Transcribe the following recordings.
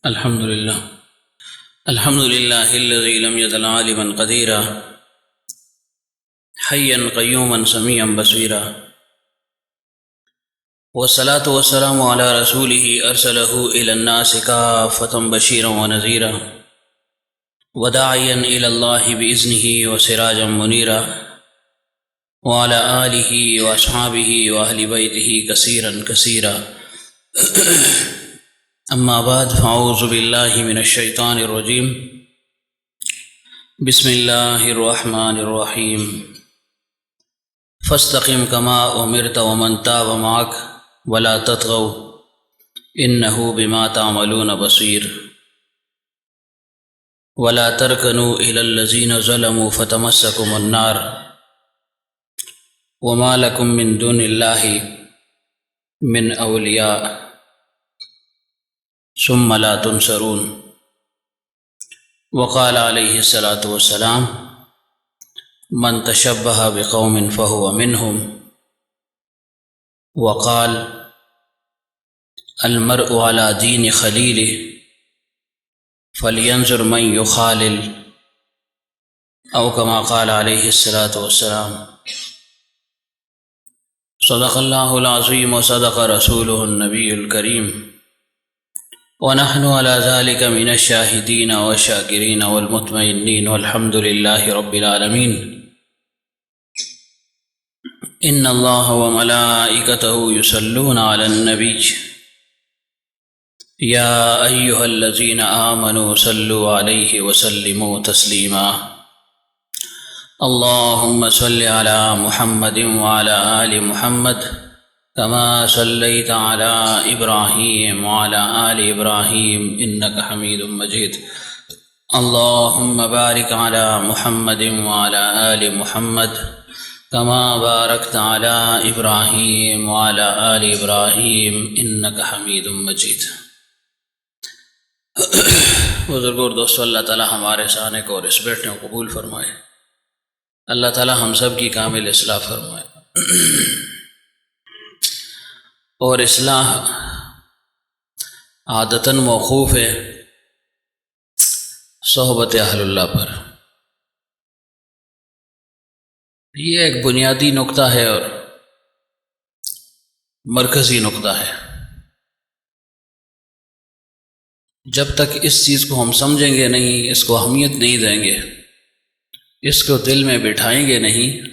الحمد لله الذي لم يزل عالما قديرا حيا قيوما سميعا بصيرا، والصلاة والسلام على رسوله أرسله إلى الناس كافة بشيرا ونذيرا وداعيا إلى الله بإذنه وسراجا منيرا، وعلى آله وأصحابه وأهل بيته كثيرا كثيرا. أما بعد، فأعوذ بالله من الشيطان الرجيم. بسم الله الرحمن الرحيم. فاستقم كما أمرت ومن تاب معك ولا تطغوا إنه بما تعملون بصير. ولا تركنوا إلى الذين ظلموا فتمسكم النار وما لكم من دون الله من أولياء ثم لا تنصرون. وقال عليه الصلاة والسلام: من تشبه بقوم فهو منهم. وقال: المرء على دين خليله فلينظر من يخالل، أو كما قال عليه الصلاة والسلام. صدق الله العظيم وصدق رسوله النبي الكريم، ونحن على ذلك من الشاهدين والشاكرين والمطمئنين، والحمد لله رب العالمين. إن الله وملائكته يصلون على النبي يا أيها الذين آمنوا صلوا عليه وسلموا تسليما. اللهم صل على محمد وعلى آل محمد كما صليت على إبراهيم وعلى آل إبراهيم إنك حميد مجيد. اللهم بارك على محمد وعلى آل محمد كما باركت على إبراهيم وعلى آل إبراهيم إنك حميد مجيد. بزرگوں اور دوستو، اللہ تعالی ہمارے سانے کو اور اس بیٹھنے کو قبول فرمائے. اللہ تعالی ہم سب کی کامل اصلاح فرمائے. اور اصلاح عادتاً موقوف ہے صحبت اہل اللہ پر. یہ ایک بنیادی نقطہ ہے اور مرکزی نقطہ ہے. جب تک اس چیز کو ہم سمجھیں گے نہیں، اس کو اہمیت نہیں دیں گے، اس کو دل میں بٹھائیں گے نہیں،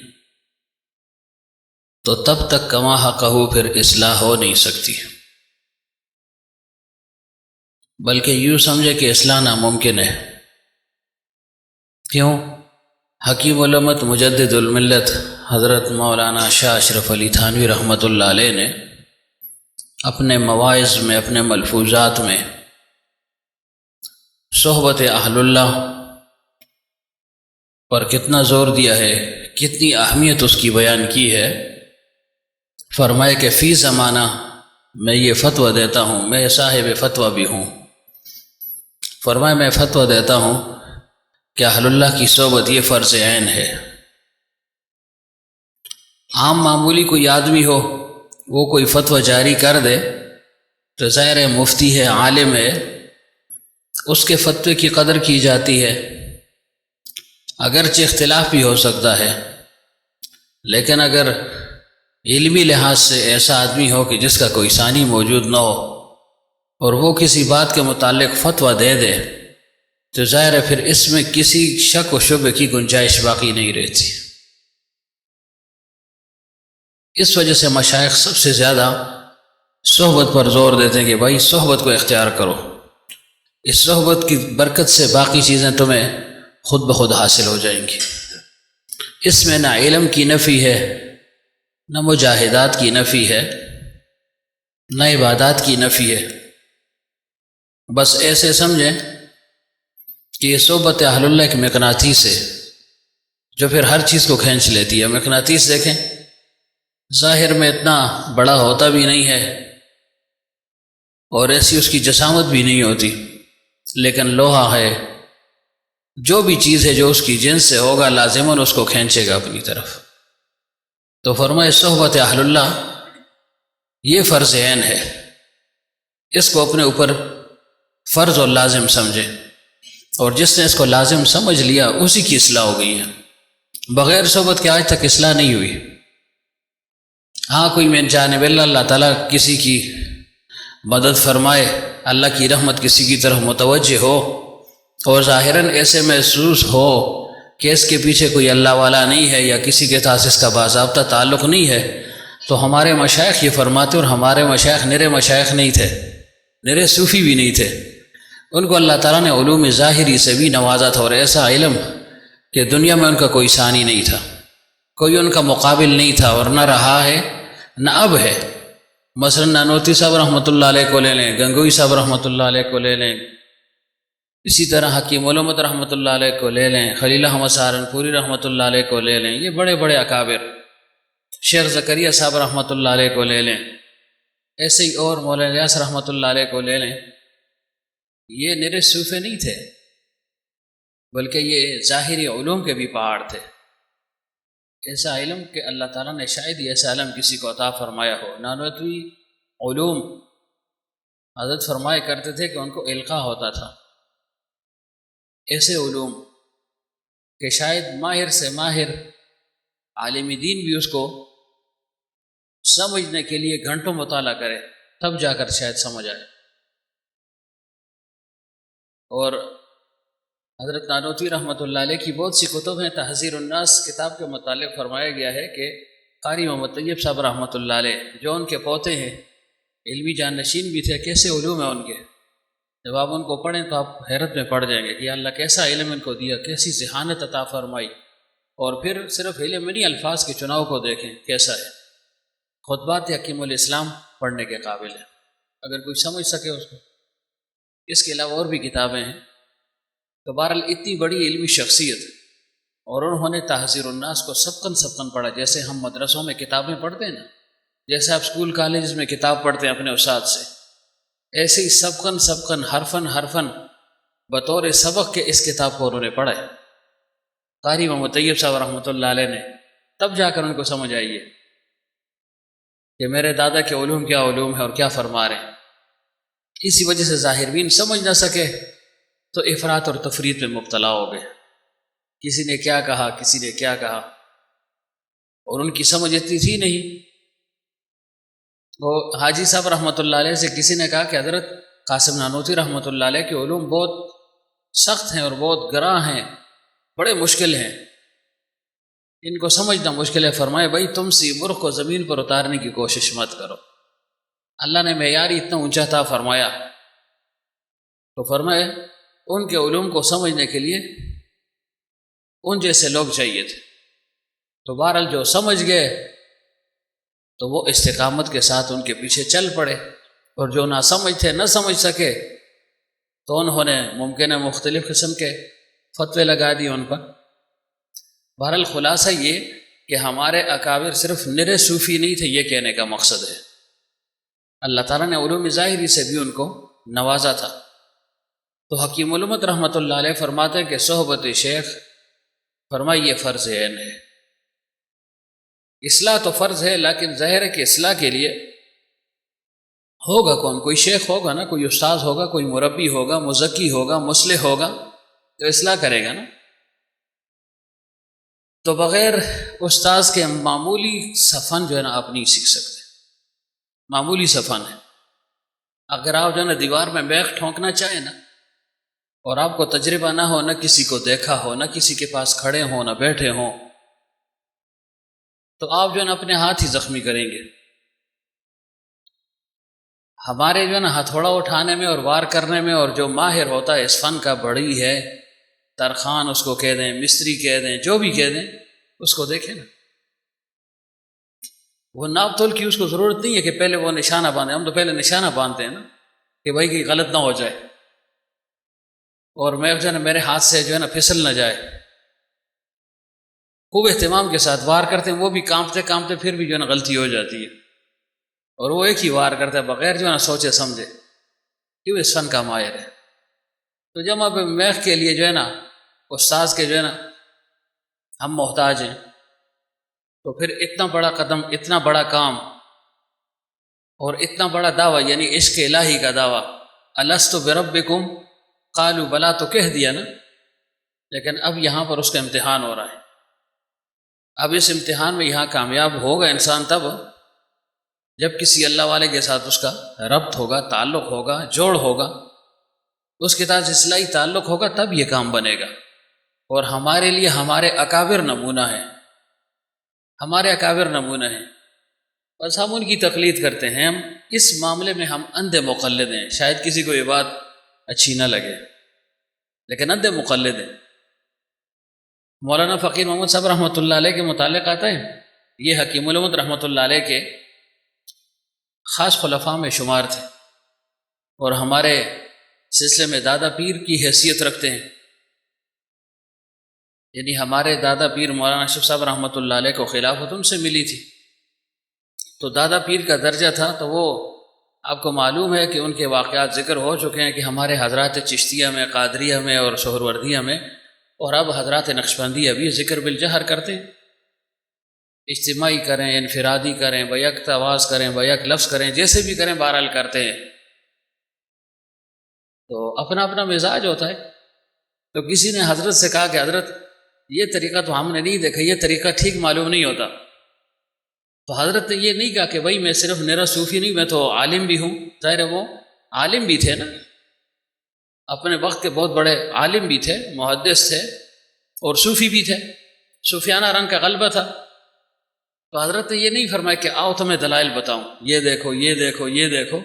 تو تب تک کما حقہ پھر اصلاح ہو نہیں سکتی. بلکہ یوں سمجھے کہ اصلاح ناممکن ہے. کیوں؟ حکیم الامت مجدد الملت حضرت مولانا شاہ اشرف علی تھانوی رحمۃ اللہ علیہ نے اپنے مواعظ میں، اپنے ملفوظات میں صحبت اہل اللہ پر کتنا زور دیا ہے، کتنی اہمیت اس کی بیان کی ہے. فرمائے کہ فی زمانہ میں یہ فتویٰ دیتا ہوں، میں صاحب فتویٰ بھی ہوں. فرمائے میں فتویٰ دیتا ہوں کہ اہل اللہ کی صحبت یہ فرض عین ہے. عام معمولی کوئی آدمی ہو، وہ کوئی فتویٰ جاری کر دے تو ظاہر ہے مفتی ہے، عالم ہے، اس کے فتوے کی قدر کی جاتی ہے. اگرچہ اختلاف بھی ہو سکتا ہے، لیکن اگر علمی لحاظ سے ایسا آدمی ہو کہ جس کا کوئی ثانی موجود نہ ہو اور وہ کسی بات کے متعلق فتویٰ دے دے تو ظاہر ہے پھر اس میں کسی شک و شبہ کی گنجائش باقی نہیں رہتی. اس وجہ سے مشائخ سب سے زیادہ صحبت پر زور دیتے ہیں کہ بھائی صحبت کو اختیار کرو. اس صحبت کی برکت سے باقی چیزیں تمہیں خود بخود حاصل ہو جائیں گی. اس میں نہ علم کی نفی ہے، نہ مجاہدات کی نفی ہے، نہ عبادات کی نفی ہے. بس ایسے سمجھیں کہ یہ صحبت اہل اللہ ایک مقناطیس ہے جو پھر ہر چیز کو کھینچ لیتی ہے. مقناطیس دیکھیں، ظاہر میں اتنا بڑا ہوتا بھی نہیں ہے اور ایسی اس کی جسامت بھی نہیں ہوتی، لیکن لوہا ہے، جو بھی چیز ہے جو اس کی جنس سے ہوگا لازماً اس کو کھینچے گا اپنی طرف. تو فرمائے صحبت اہل اللہ یہ فرض عین ہے، اس کو اپنے اوپر فرض اور لازم سمجھے، اور جس نے اس کو لازم سمجھ لیا اسی کی اصلاح ہو گئی ہے۔ بغیر صحبت کے آج تک اصلاح نہیں ہوئی۔ ہاں کوئی من جانب اللہ تعالیٰ کسی کی مدد فرمائے، اللہ کی رحمت کسی کی طرف متوجہ ہو اور ظاہراً ایسے محسوس ہو کہ اس کے پیچھے کوئی اللہ والا نہیں ہے یا کسی کے ساتھ اس کا باضابطہ تعلق نہیں ہے، تو ہمارے مشائخ یہ فرماتے، اور ہمارے مشائخ نرے مشائخ نہیں تھے، نرے صوفی بھی نہیں تھے، ان کو اللہ تعالیٰ نے علوم ظاہری سے بھی نوازا تھا، اور ایسا علم کہ دنیا میں ان کا کوئی ثانی نہیں تھا، کوئی ان کا مقابل نہیں تھا، اور نہ رہا ہے نہ اب ہے۔ مثلا نانوتوی صاحب رحمۃ اللہ علیہ کو لے لیں، گنگوئی صاحب رحمۃ اللہ علیہ کو لے لیں، اسی طرح حکیم علومت رحمۃ اللہ علیہ کو لے لیں، خلیل احمد سہارنپوری رحمۃ اللہ علیہ کو لے لیں، یہ بڑے بڑے اکابر، شیخ زکریا صاحب رحمۃ اللہ علیہ کو لے لیں، ایسے ہی اور مولانا الیاس رحمۃ اللہ علیہ کو لے لیں، یہ نرے صوفے نہیں تھے، بلکہ یہ ظاہری علوم کے بھی پہاڑ تھے۔ ایسا علم کہ اللہ تعالیٰ نے شاید ہی ایسا علم کسی کو عطا فرمایا ہو۔ نانوتوی علوم حضرت فرمایا کرتے تھے کہ ان کو القاء ہوتا تھا، ایسے علوم کہ شاید ماہر سے ماہر عالم دین بھی اس کو سمجھنے کے لیے گھنٹوں مطالعہ کرے تب جا کر شاید سمجھ آئے۔ اور حضرت نانوتوی رحمۃ اللہ علیہ کی بہت سی کتب ہیں۔ تحذیر الناس کتاب کے متعلق فرمایا گیا ہے کہ قاری محمد طیب صاحب رحمۃ اللہ علیہ جو ان کے پوتے ہیں، علمی جانشین بھی تھے، کیسے علوم ہیں ان کے، جب آپ ان کو پڑھیں تو آپ حیرت میں پڑ جائیں گے کہ اللہ کیسا علم ان کو دیا، کیسی ذہانت عطا فرمائی۔ اور پھر صرف علم نہیں، الفاظ کے چناؤ کو دیکھیں کیسا ہے۔ خطبات حکیم الاسلام پڑھنے کے قابل ہے اگر کوئی سمجھ سکے اس کو۔ اس کے علاوہ اور بھی کتابیں ہیں۔ تو بہرحال اتنی بڑی علمی شخصیت، اور انہوں نے تحذیر الناس کو سبقن پڑھا، جیسے ہم مدرسوں میں کتابیں پڑھتے ہیں نا، جیسے آپ اسکول کالجز میں کتاب پڑھتے ہیں اپنے استاد سے، ایسے ہی سبقن حرفن بطور سبق کے اس کتاب کو انہوں نے پڑھا ہے۔ قاری محمد طیب صاحب رحمۃ اللہ علیہ نے، تب جا کر ان کو سمجھ آئی ہے کہ میرے دادا کے علوم کیا علوم ہے اور کیا فرما رہے ہیں۔ اسی وجہ سے ظاہر بین سمجھ نہ سکے تو افراط اور تفریط میں مبتلا ہو گئے، کسی نے کیا کہا، کسی نے کیا کہا، اور ان کی سمجھ اتنی تھی نہیں۔ وہ حاجی صاحب رحمۃ اللہ علیہ سے کسی نے کہا کہ حضرت قاسم نانوتوی رحمۃ اللہ علیہ کے علوم بہت سخت ہیں اور بہت گراں ہیں، بڑے مشکل ہیں، ان کو سمجھنا مشکل ہے۔ فرمائے بھائی تم سی مرغ کو زمین پر اتارنے کی کوشش مت کرو، اللہ نے معیار اتنا اونچا تھا فرمایا، تو فرمائے ان کے علوم کو سمجھنے کے لیے ان جیسے لوگ چاہیے تھے۔ تو بہرحال جو سمجھ گئے تو وہ استقامت کے ساتھ ان کے پیچھے چل پڑے، اور جو نہ سمجھ تھے، نہ سمجھ سکے، تو انہوں نے ممکن ہے مختلف قسم کے فتوے لگا دیے ان پر۔ بہرحال خلاصہ یہ کہ ہمارے اکابر صرف نرے صوفی نہیں تھے، یہ کہنے کا مقصد ہے۔ اللہ تعالیٰ نے علوم ظاہری سے بھی ان کو نوازا تھا۔ تو حکیم علومت رحمۃ اللہ علیہ فرماتے ہیں کہ صحبت شیخ فرمائی یہ فرض عین ہے۔ اصلاح تو فرض ہے، لیکن ظاہر ہے کہ اصلاح کے لیے ہوگا کون؟ کوئی شیخ ہوگا نا، کوئی استاد ہوگا، کوئی مربی ہوگا، مزکی ہوگا، مصلح ہوگا، تو اصلاح کرے گا نا۔ تو بغیر استاذ کے معمولی سا فن جو ہے نا آپ نہیں سیکھ سکتے، معمولی سا فن ہے۔ اگر آپ جو ہے نا دیوار میں میخ ٹھونکنا چاہیں نا، اور آپ کو تجربہ نہ ہو، نہ کسی کو دیکھا ہو، نہ کسی کے پاس کھڑے ہوں، نہ بیٹھے ہوں، تو آپ جو ہے نا اپنے ہاتھ ہی زخمی کریں گے۔ ہمارے جو ہے نا ہتھوڑا اٹھانے میں اور وار کرنے میں، اور جو ماہر ہوتا ہے اس فن کا، بڑی ہے ترخان اس کو کہہ دیں، مستری کہہ دیں، جو بھی کہہ دیں، اس کو دیکھیں نا، وہ ناپ تول کی اس کو ضرورت نہیں ہے کہ پہلے وہ نشانہ باندھیں۔ ہم تو پہلے نشانہ باندھتے ہیں نا کہ بھائی کہ غلط نہ ہو جائے، اور میں جو ہے نا میرے ہاتھ سے جو ہے نا پھسل نہ جائے۔ خوب اہتمام کے ساتھ وار کرتے ہیں، وہ بھی کانپتے کانپتے پھر بھی جو ہے نا غلطی ہو جاتی ہے، اور وہ ایک ہی وار کرتا ہے بغیر جو ہے نا سوچے سمجھے، کیوں اس فن کا ماہر ہے۔ تو جب آپ میخ کے لیے جو ہے نا استاذ کے جو ہے نا ہم محتاج ہیں، تو پھر اتنا بڑا قدم، اتنا بڑا کام، اور اتنا بڑا دعویٰ، یعنی عشق الہی کا دعویٰ، الست بربکم قالوا بلا، تو کہہ دیا نا، لیکن اب یہاں پر اس کا امتحان ہو رہا ہے. اب اس امتحان میں یہاں کامیاب ہوگا انسان تب جب کسی اللہ والے کے ساتھ اس کا ربط ہوگا، تعلق ہوگا، جوڑ ہوگا، اس کے ساتھ اصلاحی تعلق ہوگا، تب یہ کام بنے گا. اور ہمارے لیے ہمارے اکابر نمونہ ہیں، ہمارے اکابر نمونہ ہیں، بس ہم ان کی تقلید کرتے ہیں. ہم اس معاملے میں ہم اندھے مقلد ہیں. شاید کسی کو یہ بات اچھی نہ لگے، لیکن اندھے مقلد ہیں. مولانا فقیر محمد صاحب رحمۃ اللہ علیہ کے متعلق آتا ہے، یہ حکیم الامت رحمۃ اللہ علیہ کے خاص خلفاء میں شمار تھے اور ہمارے سلسلے میں دادا پیر کی حیثیت رکھتے ہیں. یعنی ہمارے دادا پیر مولانا اشرف صاحب رحمۃ اللہ علیہ کو خلافت ان سے ملی تھی، تو دادا پیر کا درجہ تھا. تو وہ آپ کو معلوم ہے کہ ان کے واقعات ذکر ہو چکے ہیں کہ ہمارے حضرات چشتیہ میں، قادریہ میں اور سہروردیہ میں، اور اب حضرات نقشبندیہ بھی ذکر بالجہر کرتے ہیں. اجتماعی کریں، انفرادی کریں، بیک آواز کریں، بیک لفظ کریں، جیسے بھی کریں بہرحال کرتے ہیں. تو اپنا اپنا مزاج ہوتا ہے. تو کسی نے حضرت سے کہا کہ حضرت یہ طریقہ تو ہم نے نہیں دیکھا، یہ طریقہ ٹھیک معلوم نہیں ہوتا. تو حضرت نے یہ نہیں کہا کہ بھائی میں صرف نرا صوفی نہیں، میں تو عالم بھی ہوں. ظاہر وہ عالم بھی تھے نا، اپنے وقت کے بہت بڑے عالم بھی تھے، محدث تھے اور صوفی بھی تھے، صوفیانہ رنگ کا غلبہ تھا. تو حضرت نے یہ نہیں فرمایا کہ آؤ تمہیں دلائل بتاؤں، یہ دیکھو یہ دیکھو یہ دیکھو.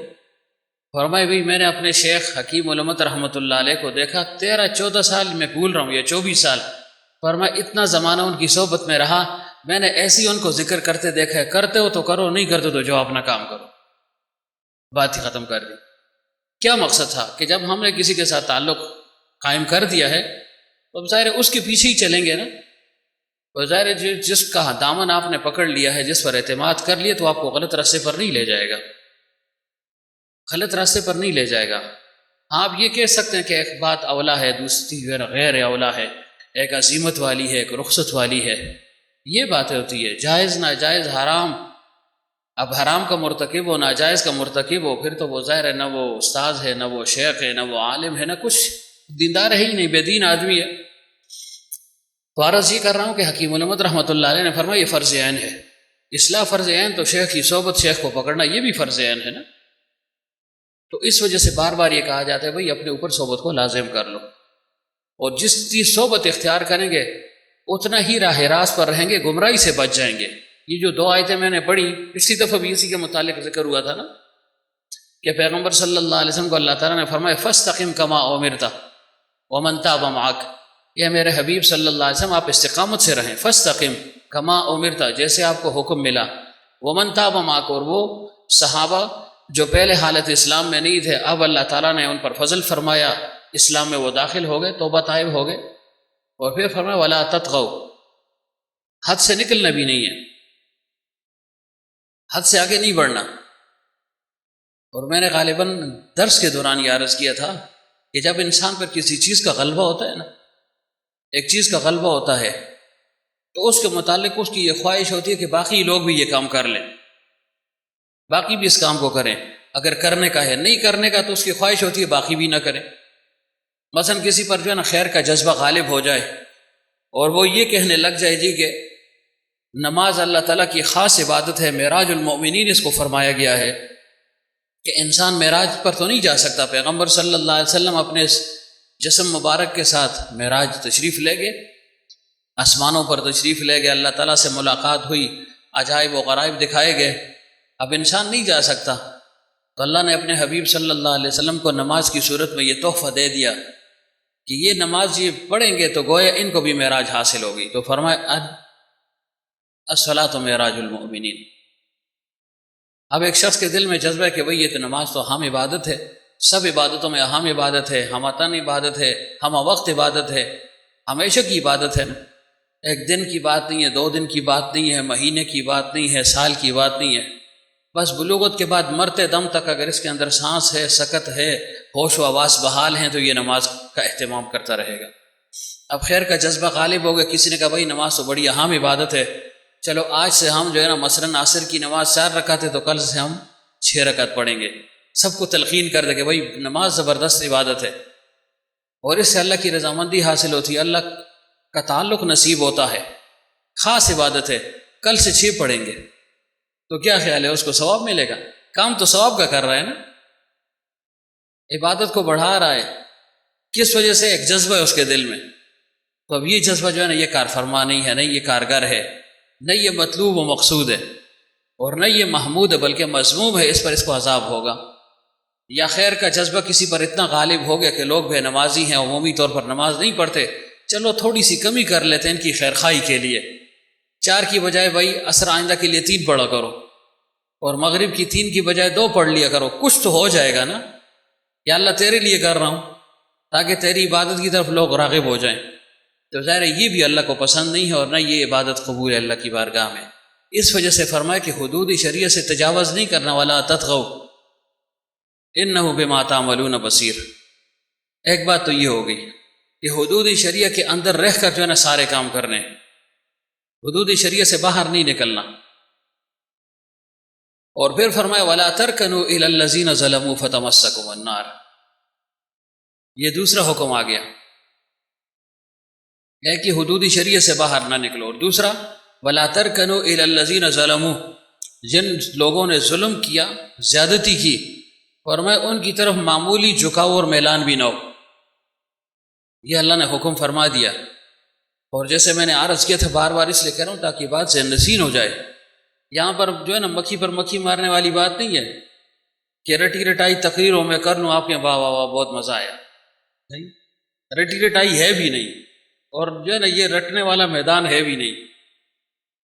فرمایا بھائی میں نے اپنے شیخ حکیم الامت رحمۃ اللہ علیہ کو دیکھا 13-14 سال میں بھول رہا ہوں یا 24 سال. فرمایا اتنا زمانہ ان کی صحبت میں رہا، میں نے ایسی ان کو ذکر کرتے دیکھا ہے، کرتے ہو تو کرو، نہیں کرتے تو جو اپنا کام کرو. بات ہی ختم کر دی. کیا مقصد تھا کہ جب ہم نے کسی کے ساتھ تعلق قائم کر دیا ہے تو ظاہر اس کے پیچھے ہی چلیں گے نا. تو ظاہر جس کا دامن آپ نے پکڑ لیا ہے، جس پر اعتماد کر لیا، تو آپ کو غلط راستے پر نہیں لے جائے گا، غلط راستے پر نہیں لے جائے گا. ہاں آپ یہ کہہ سکتے ہیں کہ ایک بات اولا ہے، دوسری غیر اولا ہے، ایک عظیمت والی ہے، ایک رخصت والی ہے. یہ باتیں ہوتی ہے، جائز ناجائز حرام. اب حرام کا مرتکب ہو، ناجائز کا مرتکب ہو، پھر تو وہ ظاہر ہے نہ وہ استاذ ہے، نہ وہ شیخ ہے، نہ وہ عالم ہے، نہ کچھ، دیندار ہے ہی نہیں، بے دین آدمی ہے. تو عرض یہ کر رہا ہوں کہ حکیم الامت رحمۃ اللہ علیہ نے فرمایا یہ فرض عین ہے. اصلاح فرض عین، تو شیخ کی صحبت، شیخ کو پکڑنا یہ بھی فرض عین ہے نا. تو اس وجہ سے بار بار یہ کہا جاتا ہے بھائی اپنے اوپر صحبت کو لازم کر لو، اور جس چیز صحبت اختیار کریں گے اتنا ہی راہ راست پر رہیں گے، گمراہی سے بچ جائیں گے. یہ جو 2 آیتیں میں نے پڑھی پچھلی دفعہ بھی اسی کے متعلق ذکر ہوا تھا نا، کہ پیغمبر صلی اللہ علیہ وسلم کو اللہ تعالیٰ نے فرمایا فاستقم کما امرت ومن تاب معک. یہ میرے حبیب صلی اللہ علیہ وسلم آپ استقامت سے رہیں، فاستقم کما امرت، جیسے آپ کو حکم ملا، ومن تاب معک، اور وہ صحابہ جو پہلے حالت اسلام میں نہیں تھے، اب اللہ تعالیٰ نے ان پر فضل فرمایا، اسلام میں وہ داخل ہو گئے، توبہ طائب ہو گئے. اور پھر فرمایا ولا تطغوا، حد سے نکلنا بھی نہیں ہے، حد سے آگے نہیں بڑھنا. اور میں نے غالباً درس کے دوران یہ عرض کیا تھا کہ جب انسان پر کسی چیز کا غلبہ ہوتا ہے نا، ایک چیز کا غلبہ ہوتا ہے، تو اس کے متعلق اس کی یہ خواہش ہوتی ہے کہ باقی لوگ بھی یہ کام کر لیں، باقی بھی اس کام کو کریں. اگر کرنے کا ہے، نہیں کرنے کا تو اس کی خواہش ہوتی ہے باقی بھی نہ کریں. مثلا کسی پر جو ہے نا خیر کا جذبہ غالب ہو جائے اور وہ یہ کہنے لگ جائے جی کہ نماز اللہ تعالیٰ کی خاص عبادت ہے، معراج المؤمنین اس کو فرمایا گیا ہے کہ انسان معراج پر تو نہیں جا سکتا. پیغمبر صلی اللہ علیہ وسلم اپنے جسم مبارک کے ساتھ معراج تشریف لے گئے، آسمانوں پر تشریف لے گئے، اللہ تعالیٰ سے ملاقات ہوئی، عجائب و غرائب دکھائے گئے. اب انسان نہیں جا سکتا، تو اللہ نے اپنے حبیب صلی اللہ علیہ وسلم کو نماز کی صورت میں یہ تحفہ دے دیا کہ یہ نماز یہ پڑھیں گے تو گویا ان کو بھی معراج حاصل ہوگی. تو فرمایا الصلاۃ معراج المؤمنین. اب ایک شخص کے دل میں جذبہ ہے کہ بھئی یہ تو نماز تو اہم عبادت ہے، سب عبادتوں میں اہم عبادت ہے، ہماتن عبادت ہے، ہمہ وقت عبادت ہے، ہمیشہ کی عبادت ہے نا، ایک دن کی بات نہیں ہے، 2 دن کی بات نہیں ہے، مہینے کی بات نہیں ہے، سال کی بات نہیں ہے. بس بلوغت کے بعد مرتے دم تک اگر اس کے اندر سانس ہے، سکت ہے، ہوش و حواس بحال ہیں، تو یہ نماز کا اہتمام کرتا رہے گا. اب خیر کا جذبہ غالب ہو گیا، کسی نے کہا بھائی نماز تو بڑی اہم عبادت ہے، چلو آج سے ہم جو ہے نا مثلاً عصر کی نماز 4 رکعت ہے تو کل سے ہم 6 رکعت پڑھیں گے. سب کو تلقین کر دے کہ بھائی نماز زبردست عبادت ہے اور اس سے اللہ کی رضامندی حاصل ہوتی ہے، اللہ کا تعلق نصیب ہوتا ہے، خاص عبادت ہے، کل سے 6 پڑھیں گے تو کیا خیال ہے اس کو ثواب ملے گا؟ کام تو ثواب کا کر رہا ہے نا، عبادت کو بڑھا رہا ہے، کس وجہ سے؟ ایک جذبہ ہے اس کے دل میں، تو اب یہ جذبہ جو ہے نا یہ کار فرما نہیں ہے، نہیں یہ کارگر ہے، نہیں یہ مطلوب و مقصود ہے، اور نہ یہ محمود ہے بلکہ مذموم ہے، اس پر اس کو عذاب ہوگا۔ یا خیر کا جذبہ کسی پر اتنا غالب ہو گیا کہ لوگ بے نمازی ہیں، عمومی طور پر نماز نہیں پڑھتے، چلو تھوڑی سی کمی کر لیتے ہیں ان کی خیر خواہی کے لیے، 4 کی بجائے بھائی عصر آئندہ کے لیے 3 پڑھا کرو، اور مغرب کی 3 کی بجائے 2 پڑھ لیا کرو، کچھ تو ہو جائے گا نا، یا اللہ تیرے لیے کر رہا ہوں تاکہ تیری عبادت کی طرف لوگ راغب ہو جائیں۔ تو ظاہر ہے یہ بھی اللہ کو پسند نہیں ہے اور نہ یہ عبادت قبول ہے اللہ کی بارگاہ میں۔ اس وجہ سے فرمایا کہ حدود شریعت سے تجاوز نہیں کرنا، ولا تطغوا انہ بما تعملون بصیر۔ ایک بات تو یہ ہو گئی کہ حدود شریعت کے اندر رہ کر جو ہے نا سارے کام کرنے، حدود شریعت سے باہر نہیں نکلنا۔ اور پھر فرمایا ولا ترکنوا الی الذین ظلموا فتمسکم النار، یہ دوسرا حکم آ گیا ہے کہ حدود شریعت سے باہر نہ نکلو، اور دوسرا ولا ترکنوا الی الذین ظلموا، جن لوگوں نے ظلم کیا، زیادتی کی، فرمایا ان کی طرف معمولی جھکاؤ اور میلان بھی نہ ہو، یہ اللہ نے حکم فرما دیا۔ اور جیسے میں نے عرض کیا تھا، بار بار اس لیے کہہ رہا ہوں تاکہ بات سے نشین ہو جائے، یہاں پر جو ہے نا مکھی پر مکھی مارنے والی بات نہیں ہے کہ رٹی رٹائی تقریروں میں کر لوں آپ کے واہ واہ واہ بہت مزہ آیا، نہیں، رٹی رٹائی ہے بھی نہیں، اور جو ہے نا یہ رٹنے والا میدان ہے بھی نہیں۔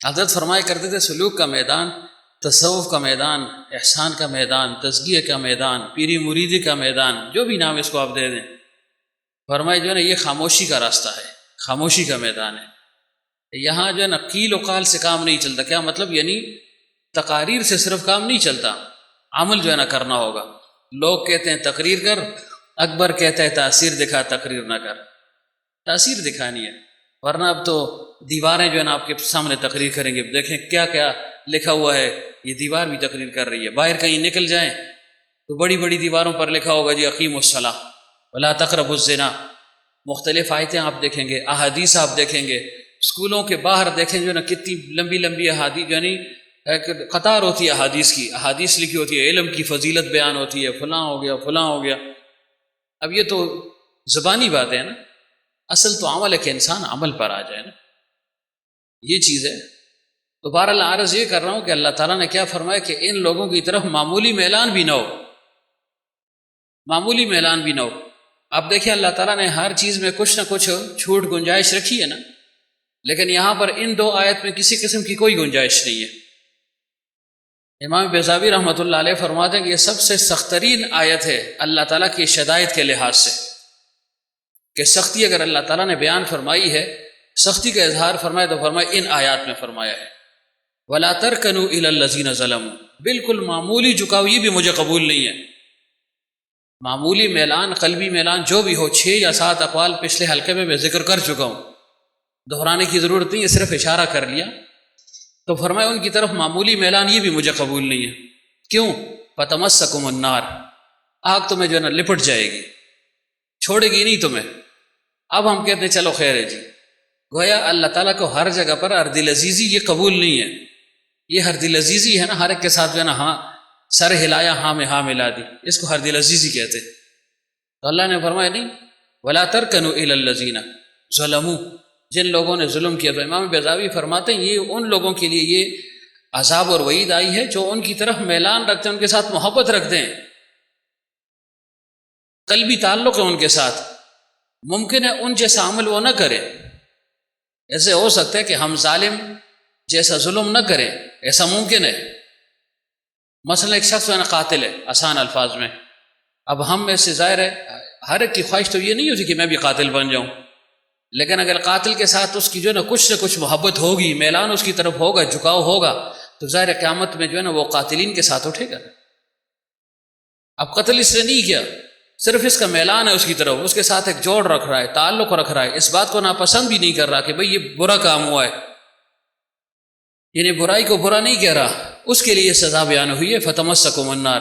حضرت فرمایا کرتے تھے سلوک کا میدان، تصوف کا میدان، احسان کا میدان، تزکیہ کا میدان، پیری مریدی کا میدان، جو بھی نام اس کو آپ دے دیں، فرمائے جو ہے نا یہ خاموشی کا راستہ ہے، خاموشی کا میدان ہے۔ یہاں جو ہے نا قیل و قال سے کام نہیں چلتا۔ کیا مطلب؟ یعنی تقاریر سے صرف کام نہیں چلتا، عمل جو ہے نا کرنا ہوگا۔ لوگ کہتے ہیں تقریر کر، اکبر کہتا ہے تاثیر دکھا، تقریر نہ کر، تاثیر دکھانی ہے، ورنہ اب تو دیواریں جو ہے نا آپ کے سامنے تقریر کریں گے، دیکھیں کیا کیا لکھا ہوا ہے، یہ دیوار بھی تقریر کر رہی ہے۔ باہر کہیں نکل جائیں تو بڑی بڑی دیواروں پر لکھا ہوگا جی اقیموا الصلاۃ ولا تقربوا الزنا، مختلف آیتیں آپ دیکھیں گے، احادیث آپ دیکھیں گے، اسکولوں کے باہر دیکھیں جو نا کتنی لمبی لمبی احادیث، یعنی قطار ہوتی ہے احادیث کی، احادیث لکھی ہوتی ہے، علم کی فضیلت بیان ہوتی ہے، فلاں ہو گیا فلاں ہو گیا۔ اب یہ تو زبانی بات ہے نا، اصل تو عمل ہے کہ انسان عمل پر آ جائے نا، یہ چیز ہے۔ تو بہرحال عرض یہ کر رہا ہوں کہ اللہ تعالیٰ نے کیا فرمایا کہ ان لوگوں کی طرف معمولی میلان بھی نہ ہو، معمولی میلان بھی نہ ہو۔ اب دیکھیں اللہ تعالیٰ نے ہر چیز میں کچھ نہ کچھ چھوٹ گنجائش رکھی ہے نا، لیکن یہاں پر ان 2 آیت میں کسی قسم کی کوئی گنجائش نہیں ہے۔ امام بیضاوی رحمۃ اللہ علیہ فرماتے ہیں کہ یہ سب سے سخت ترین آیت ہے اللہ تعالیٰ کی شدائد کے لحاظ سے، کہ سختی اگر اللہ تعالیٰ نے بیان فرمائی ہے، سختی کا اظہار فرمایا تو فرمایا ان آیات میں فرمایا ہے وَلَا تَرْكَنُوا إِلَى الَّذِينَ ظَلَمُوا، بالکل معمولی جھکاؤ یہ بھی مجھے قبول نہیں ہے، معمولی میلان، قلبی میلان جو بھی ہو، 6 یا 7 اقوال پچھلے حلقے میں ذکر کر چکا ہوں، دہرانے کی ضرورت نہیں ہے، صرف اشارہ کر لیا۔ تو فرمایا ان کی طرف معمولی میلان یہ بھی مجھے قبول نہیں ہے، کیوں؟ فَتَمَسَّكُمُ النَّارُ، آگ تمہیں جو ہے نا لپٹ جائے گی، چھوڑے گی نہیں تمہیں۔ اب ہم کہتے ہیں چلو خیر ہے جی، گویا اللہ تعالیٰ کو ہر جگہ پر ہر دل عزیزی یہ قبول نہیں ہے، یہ ہر دل عزیزی ہے نا، ہر ایک کے ساتھ جو ہے نا ہاں سر ہلایا، ہاں میں ہاں ملا دی، اس کو ہر دل عزیزی کہتے ہیں۔ تو اللہ نے فرمایا نہیں، وَلَا تَرْكَنُوا إِلَى الَّذِينَ ظَلَمُوا، جن لوگوں نے ظلم کیا۔ تو امام بیضاوی فرماتے ہیں یہ ان لوگوں کے لیے یہ عذاب اور وعید آئی ہے جو ان کی طرف میلان رکھتے ہیں، ان کے ساتھ محبت رکھتے ہیں، قلبی تعلق ہے ان کے ساتھ۔ ممکن ہے ان جیسا عمل وہ نہ کرے، ایسے ہو سکتا ہے کہ ہم ظالم جیسا ظلم نہ کریں، ایسا ممکن ہے۔ مثلا ایک شخص جو ہے نا قاتل ہے، آسان الفاظ میں، اب ہم میں سے ظاہر ہے ہر ایک کی خواہش تو یہ نہیں ہوتی کہ میں بھی قاتل بن جاؤں، لیکن اگر قاتل کے ساتھ اس کی جو ہے نا کچھ سے کچھ محبت ہوگی، میلان اس کی طرف ہوگا، جھکاؤ ہوگا، تو ظاہر قیامت میں جو ہے نا وہ قاتلین کے ساتھ اٹھے گا۔ اب قتل اس نے نہیں کیا، صرف اس کا میلان ہے اس کی طرف، اس کے ساتھ ایک جوڑ رکھ رہا ہے، تعلق رکھ رہا ہے، اس بات کو ناپسند بھی نہیں کر رہا کہ بھئی یہ برا کام ہوا ہے، یعنی برائی کو برا نہیں کہہ رہا، اس کے لیے سزا بیان ہوئی ہے فتمسکم النار۔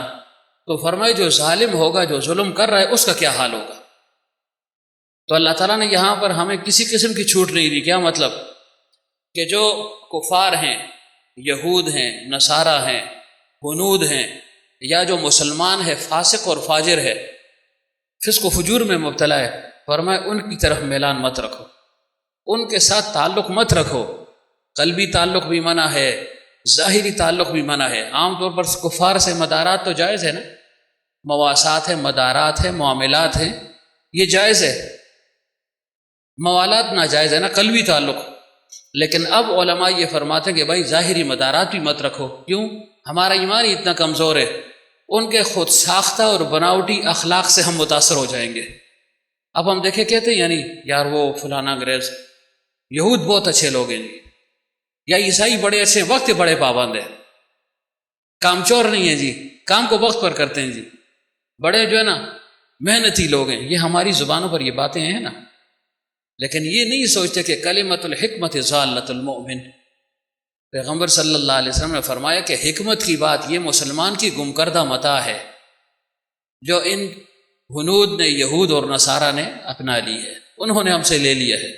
تو فرمائے جو ظالم ہوگا، جو ظلم کر رہا ہے، اس کا کیا حال ہوگا؟ تو اللہ تعالیٰ نے یہاں پر ہمیں کسی قسم کی چھوٹ نہیں دی۔ کیا مطلب؟ کہ جو کفار ہیں، یہود ہیں، نصارہ ہیں، ہنود ہیں، یا جو مسلمان ہے فاسق اور فاجر ہے، فسق و فجور میں مبتلا ہے، فرمائے ان کی طرف میلان مت رکھو، ان کے ساتھ تعلق مت رکھو۔ قلبی تعلق بھی منع ہے، ظاہری تعلق بھی منع ہے۔ عام طور پر کفار سے مدارات تو جائز ہے نا، مواسات ہے، مدارات ہے، معاملات ہیں، یہ جائز ہے۔ موالات ناجائز ہے نا، قلبی تعلق۔ لیکن اب علماء یہ فرماتے ہیں کہ بھائی ظاہری مدارات بھی مت رکھو۔ کیوں؟ ہمارا ایمان ہی اتنا کمزور ہے، ان کے خود ساختہ اور بناوٹی اخلاق سے ہم متاثر ہو جائیں گے۔ اب ہم دیکھیں کہتے ہیں یعنی یار وہ فلانا انگریز، یہود بہت اچھے لوگ ہیں جی، یا عیسائی بڑے اچھے ہیں، وقت کے بڑے پابند ہیں، کام چور نہیں ہے جی، کام کو وقت پر کرتے ہیں جی، بڑے جو ہے نا محنتی لوگ ہیں۔ یہ ہماری زبانوں پر یہ باتیں ہیں نا، لیکن یہ نہیں سوچتے کہ کلمۃ الحکمت ضالۃ المؤمن۔ پیغمبر صلی اللہ علیہ وسلم نے فرمایا کہ حکمت کی بات یہ مسلمان کی گم کردہ متاع ہے، جو ان ہنود نے، یہود اور نصارہ نے اپنا لی ہے، انہوں نے ہم سے لے لیا ہے۔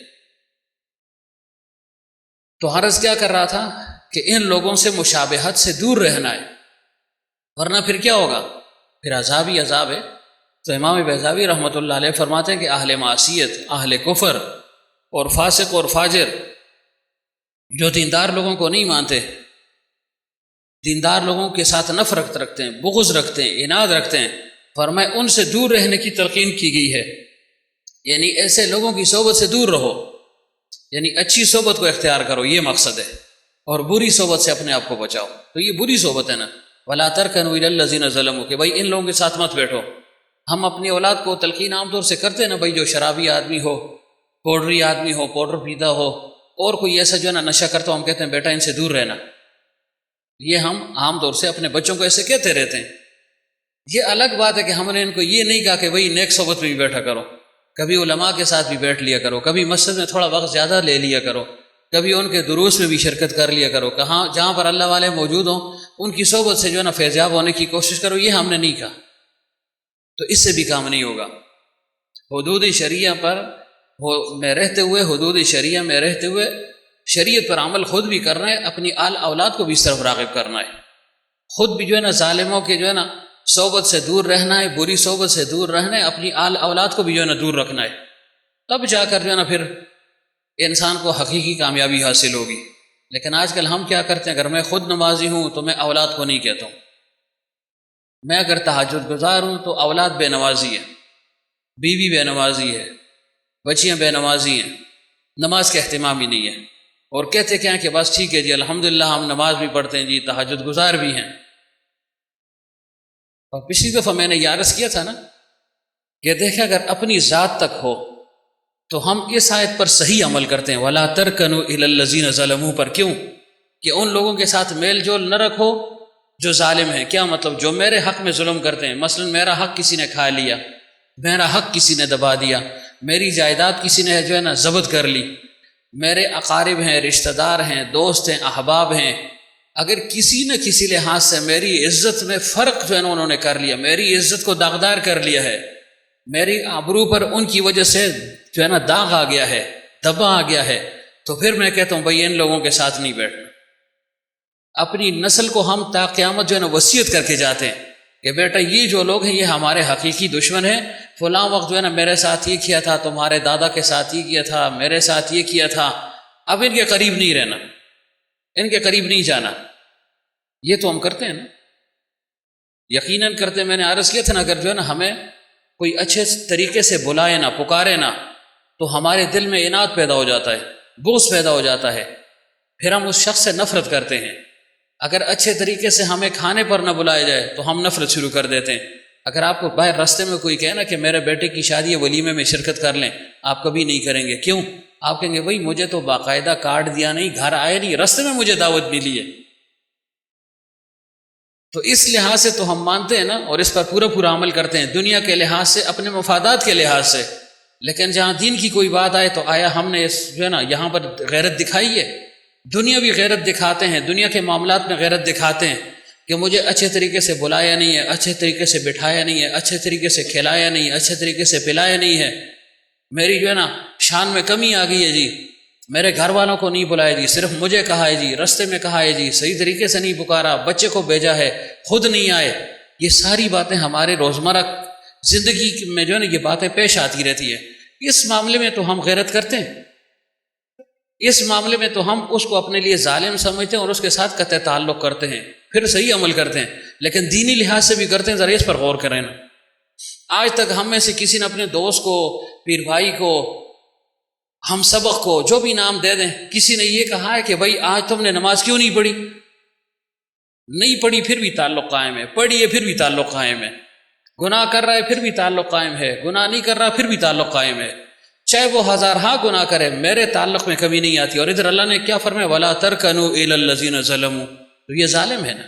تو عرض کیا کر رہا تھا کہ ان لوگوں سے مشابہت سے دور رہنا ہے، ورنہ پھر کیا ہوگا؟ پھر عذاب ہی عذاب ہے۔ تو امام بیضاوی رحمۃ اللہ علیہ فرماتے ہیں کہ اہل معصیت، اہل کفر اور فاسق اور فاجر جو دیندار لوگوں کو نہیں مانتے، دیندار لوگوں کے ساتھ نفرت رکھتے ہیں، بغض رکھتے ہیں، عناد رکھتے ہیں، فرمائے ان سے دور رہنے کی تلقین کی گئی ہے۔ یعنی ایسے لوگوں کی صحبت سے دور رہو، یعنی اچھی صحبت کو اختیار کرو، یہ مقصد ہے، اور بری صحبت سے اپنے آپ کو بچاؤ۔ تو یہ بری صحبت ہے نا، وَلَا تَرْكَنُوا إِلَى الَّذِينَ ظَلَمُوا، کہ بھائی ان لوگوں کے ساتھ مت بیٹھو۔ ہم اپنی اولاد کو تلقین عام طور سے کرتے ہیں نا، بھائی جو شرابی آدمی ہو، پاؤڈری آدمی ہو، پاؤڈر پیتا ہو، اور کوئی ایسا جو ہے نا نشہ کرتا ہو، ہم کہتے ہیں بیٹا ان سے دور رہنا۔ یہ ہم عام طور سے اپنے بچوں کو ایسے کہتے رہتے ہیں۔ یہ الگ بات ہے کہ ہم نے ان کو یہ نہیں کہا کہ بھائی نیک صحبت میں بھی بیٹھا کرو، کبھی علماء کے ساتھ بھی بیٹھ لیا کرو، کبھی مسجد میں تھوڑا وقت زیادہ لے لیا کرو، کبھی ان کے دروس میں بھی شرکت کر لیا کرو، کہاں جہاں پر اللہ والے موجود ہوں ان کی صحبت سے جو ہے نا فیضیاب ہونے کی کوشش کرو، یہ ہم نے نہیں کہا۔ تو اس سے بھی کام نہیں ہوگا۔ حدود شریعہ پر میں رہتے ہوئے، حدود شریعہ میں رہتے ہوئے شریعت پر عمل خود بھی کرنا ہے، اپنی آل اولاد کو بھی اس طرف راغب کرنا ہے، خود بھی جو ہے نا ظالموں کے جو ہے نا صحبت سے دور رہنا ہے، بری صحبت سے دور رہنا ہے، اپنی آل اولاد کو بھی جو ہے نا دور رکھنا ہے، تب جا کر جو ہے نا پھر انسان کو حقیقی کامیابی حاصل ہوگی۔ لیکن آج کل ہم کیا کرتے ہیں، اگر میں خود نمازی ہوں تو میں اولاد کو نہیں کہتا ہوں، میں اگر تہجد گزار ہوں تو اولاد بے نمازی ہے، بیوی بے نمازی ہے، بچیاں بے نمازی ہیں، نماز کا اہتمام ہی نہیں ہے، اور کہتے کیا کہ بس ٹھیک ہے جی الحمدللہ ہم نماز بھی پڑھتے ہیں جی، تہجد گزار بھی ہیں۔ اور پچھلی دفعہ میں نے یہ عرض کیا تھا نا کہ دیکھیں اگر اپنی ذات تک ہو تو ہم اس آیت پر صحیح عمل کرتے ہیں، وَلَا تَرْكَنُوا إِلَى الَّذِينَ ظَلَمُوا پر، کیوں کہ ان لوگوں کے ساتھ میل جول نہ رکھو جو ظالم ہیں۔ کیا مطلب؟ جو میرے حق میں ظلم کرتے ہیں، مثلا میرا حق کسی نے کھا لیا، میرا حق کسی نے دبا دیا، میری جائیداد کسی نے جو ہے نا ضبط کر لی، میرے اقارب ہیں، رشتہ دار ہیں، دوست ہیں، احباب ہیں، اگر کسی نہ کسی لحاظ سے میری عزت میں فرق جو ہے نا انہوں نے کر لیا، میری عزت کو داغدار کر لیا ہے، میری آبرو پر ان کی وجہ سے جو ہے نا داغ آ گیا ہے، دبا آ گیا ہے، تو پھر میں کہتا ہوں بھائی ان لوگوں کے ساتھ نہیں بیٹھنا۔ اپنی نسل کو ہم تا قیامت جو ہے نا وصیت کر کے جاتے ہیں کہ بیٹا یہ جو لوگ ہیں یہ ہمارے حقیقی دشمن ہیں، فلاں وقت جو ہے نا میرے ساتھ یہ کیا تھا، تمہارے دادا کے ساتھ یہ کیا تھا، میرے ساتھ یہ کیا تھا، اب ان کے قریب نہیں رہنا، ان کے قریب نہیں جانا۔ یہ تو ہم کرتے ہیں نا، یقیناً کرتے ہیں۔ میں نے عرض کیا تھا نا اگر جو ہے نا ہمیں کوئی اچھے طریقے سے بلائے نہ، پکارے نہ، تو ہمارے دل میں عناد پیدا ہو جاتا ہے، بغض پیدا ہو جاتا ہے، پھر ہم اس شخص سے نفرت کرتے ہیں۔ اگر اچھے طریقے سے ہمیں کھانے پر نہ بلایا جائے تو ہم نفرت شروع کر دیتے ہیں۔ اگر آپ کو باہر راستے میں کوئی کہے نا کہ میرے بیٹے کی شادی ہے، ولیمے میں شرکت کر لیں، آپ کبھی نہیں کریں گے۔ کیوں؟ آپ کہیں گے بھائی مجھے تو باقاعدہ کارڈ دیا نہیں، گھر آئے نہیں، راستے میں مجھے دعوت ملی ہے۔ تو اس لحاظ سے تو ہم مانتے ہیں نا، اور اس پر پورا عمل کرتے ہیں، دنیا کے لحاظ سے، اپنے مفادات کے لحاظ سے۔ لیکن جہاں دین کی کوئی بات آئے تو آیا ہم نے جو ہے نا یہاں پر غیرت دکھائی ہے؟ دنیا بھی غیرت دکھاتے ہیں، دنیا کے معاملات میں غیرت دکھاتے ہیں کہ مجھے اچھے طریقے سے بلایا نہیں ہے، اچھے طریقے سے بٹھایا نہیں ہے، اچھے طریقے سے کھلایا نہیں ہے، اچھے طریقے سے پلایا نہیں ہے، میری جو ہے نا شان میں کمی آ گئی ہے جی، میرے گھر والوں کو نہیں بلایا جی، صرف مجھے کہا ہے جی، رستے میں کہا ہے جی، صحیح طریقے سے نہیں پکارا، بچے کو بھیجا ہے، خود نہیں آئے. یہ ساری باتیں ہمارے روزمرہ زندگی میں جو ہے نا یہ باتیں پیش آتی رہتی ہے. اس معاملے میں تو ہم غیرت کرتے ہیں، اس معاملے میں تو ہم اس کو اپنے لیے ظالم سمجھتے ہیں اور اس کے ساتھ قطع تعلق کرتے ہیں، پھر صحیح عمل کرتے ہیں، لیکن دینی لحاظ سے بھی کرتے ہیں. ذرا اس پر غور کریں نا. آج تک ہم میں سے کسی نے اپنے دوست کو، پیر بھائی کو، ہم سبق کو، جو بھی نام دے دیں، کسی نے یہ کہا ہے کہ بھائی آج تم نے نماز کیوں نہیں پڑھی؟ نہیں پڑھی پھر بھی تعلق قائم ہے، پڑھی ہے پھر بھی تعلق قائم ہے، گناہ کر رہا ہے پھر بھی تعلق قائم ہے، گناہ نہیں کر رہا پھر بھی تعلق قائم ہے، چاہے وہ ہزارہا گناہ کرے، میرے تعلق میں کمی نہیں آتی. اور ادھر اللہ نے کیا فرمایا؟ وَلَا تَرْكَنُوا إِلَى الَّذِينَ ظَلَمُوا. تو یہ ظالم ہے نا،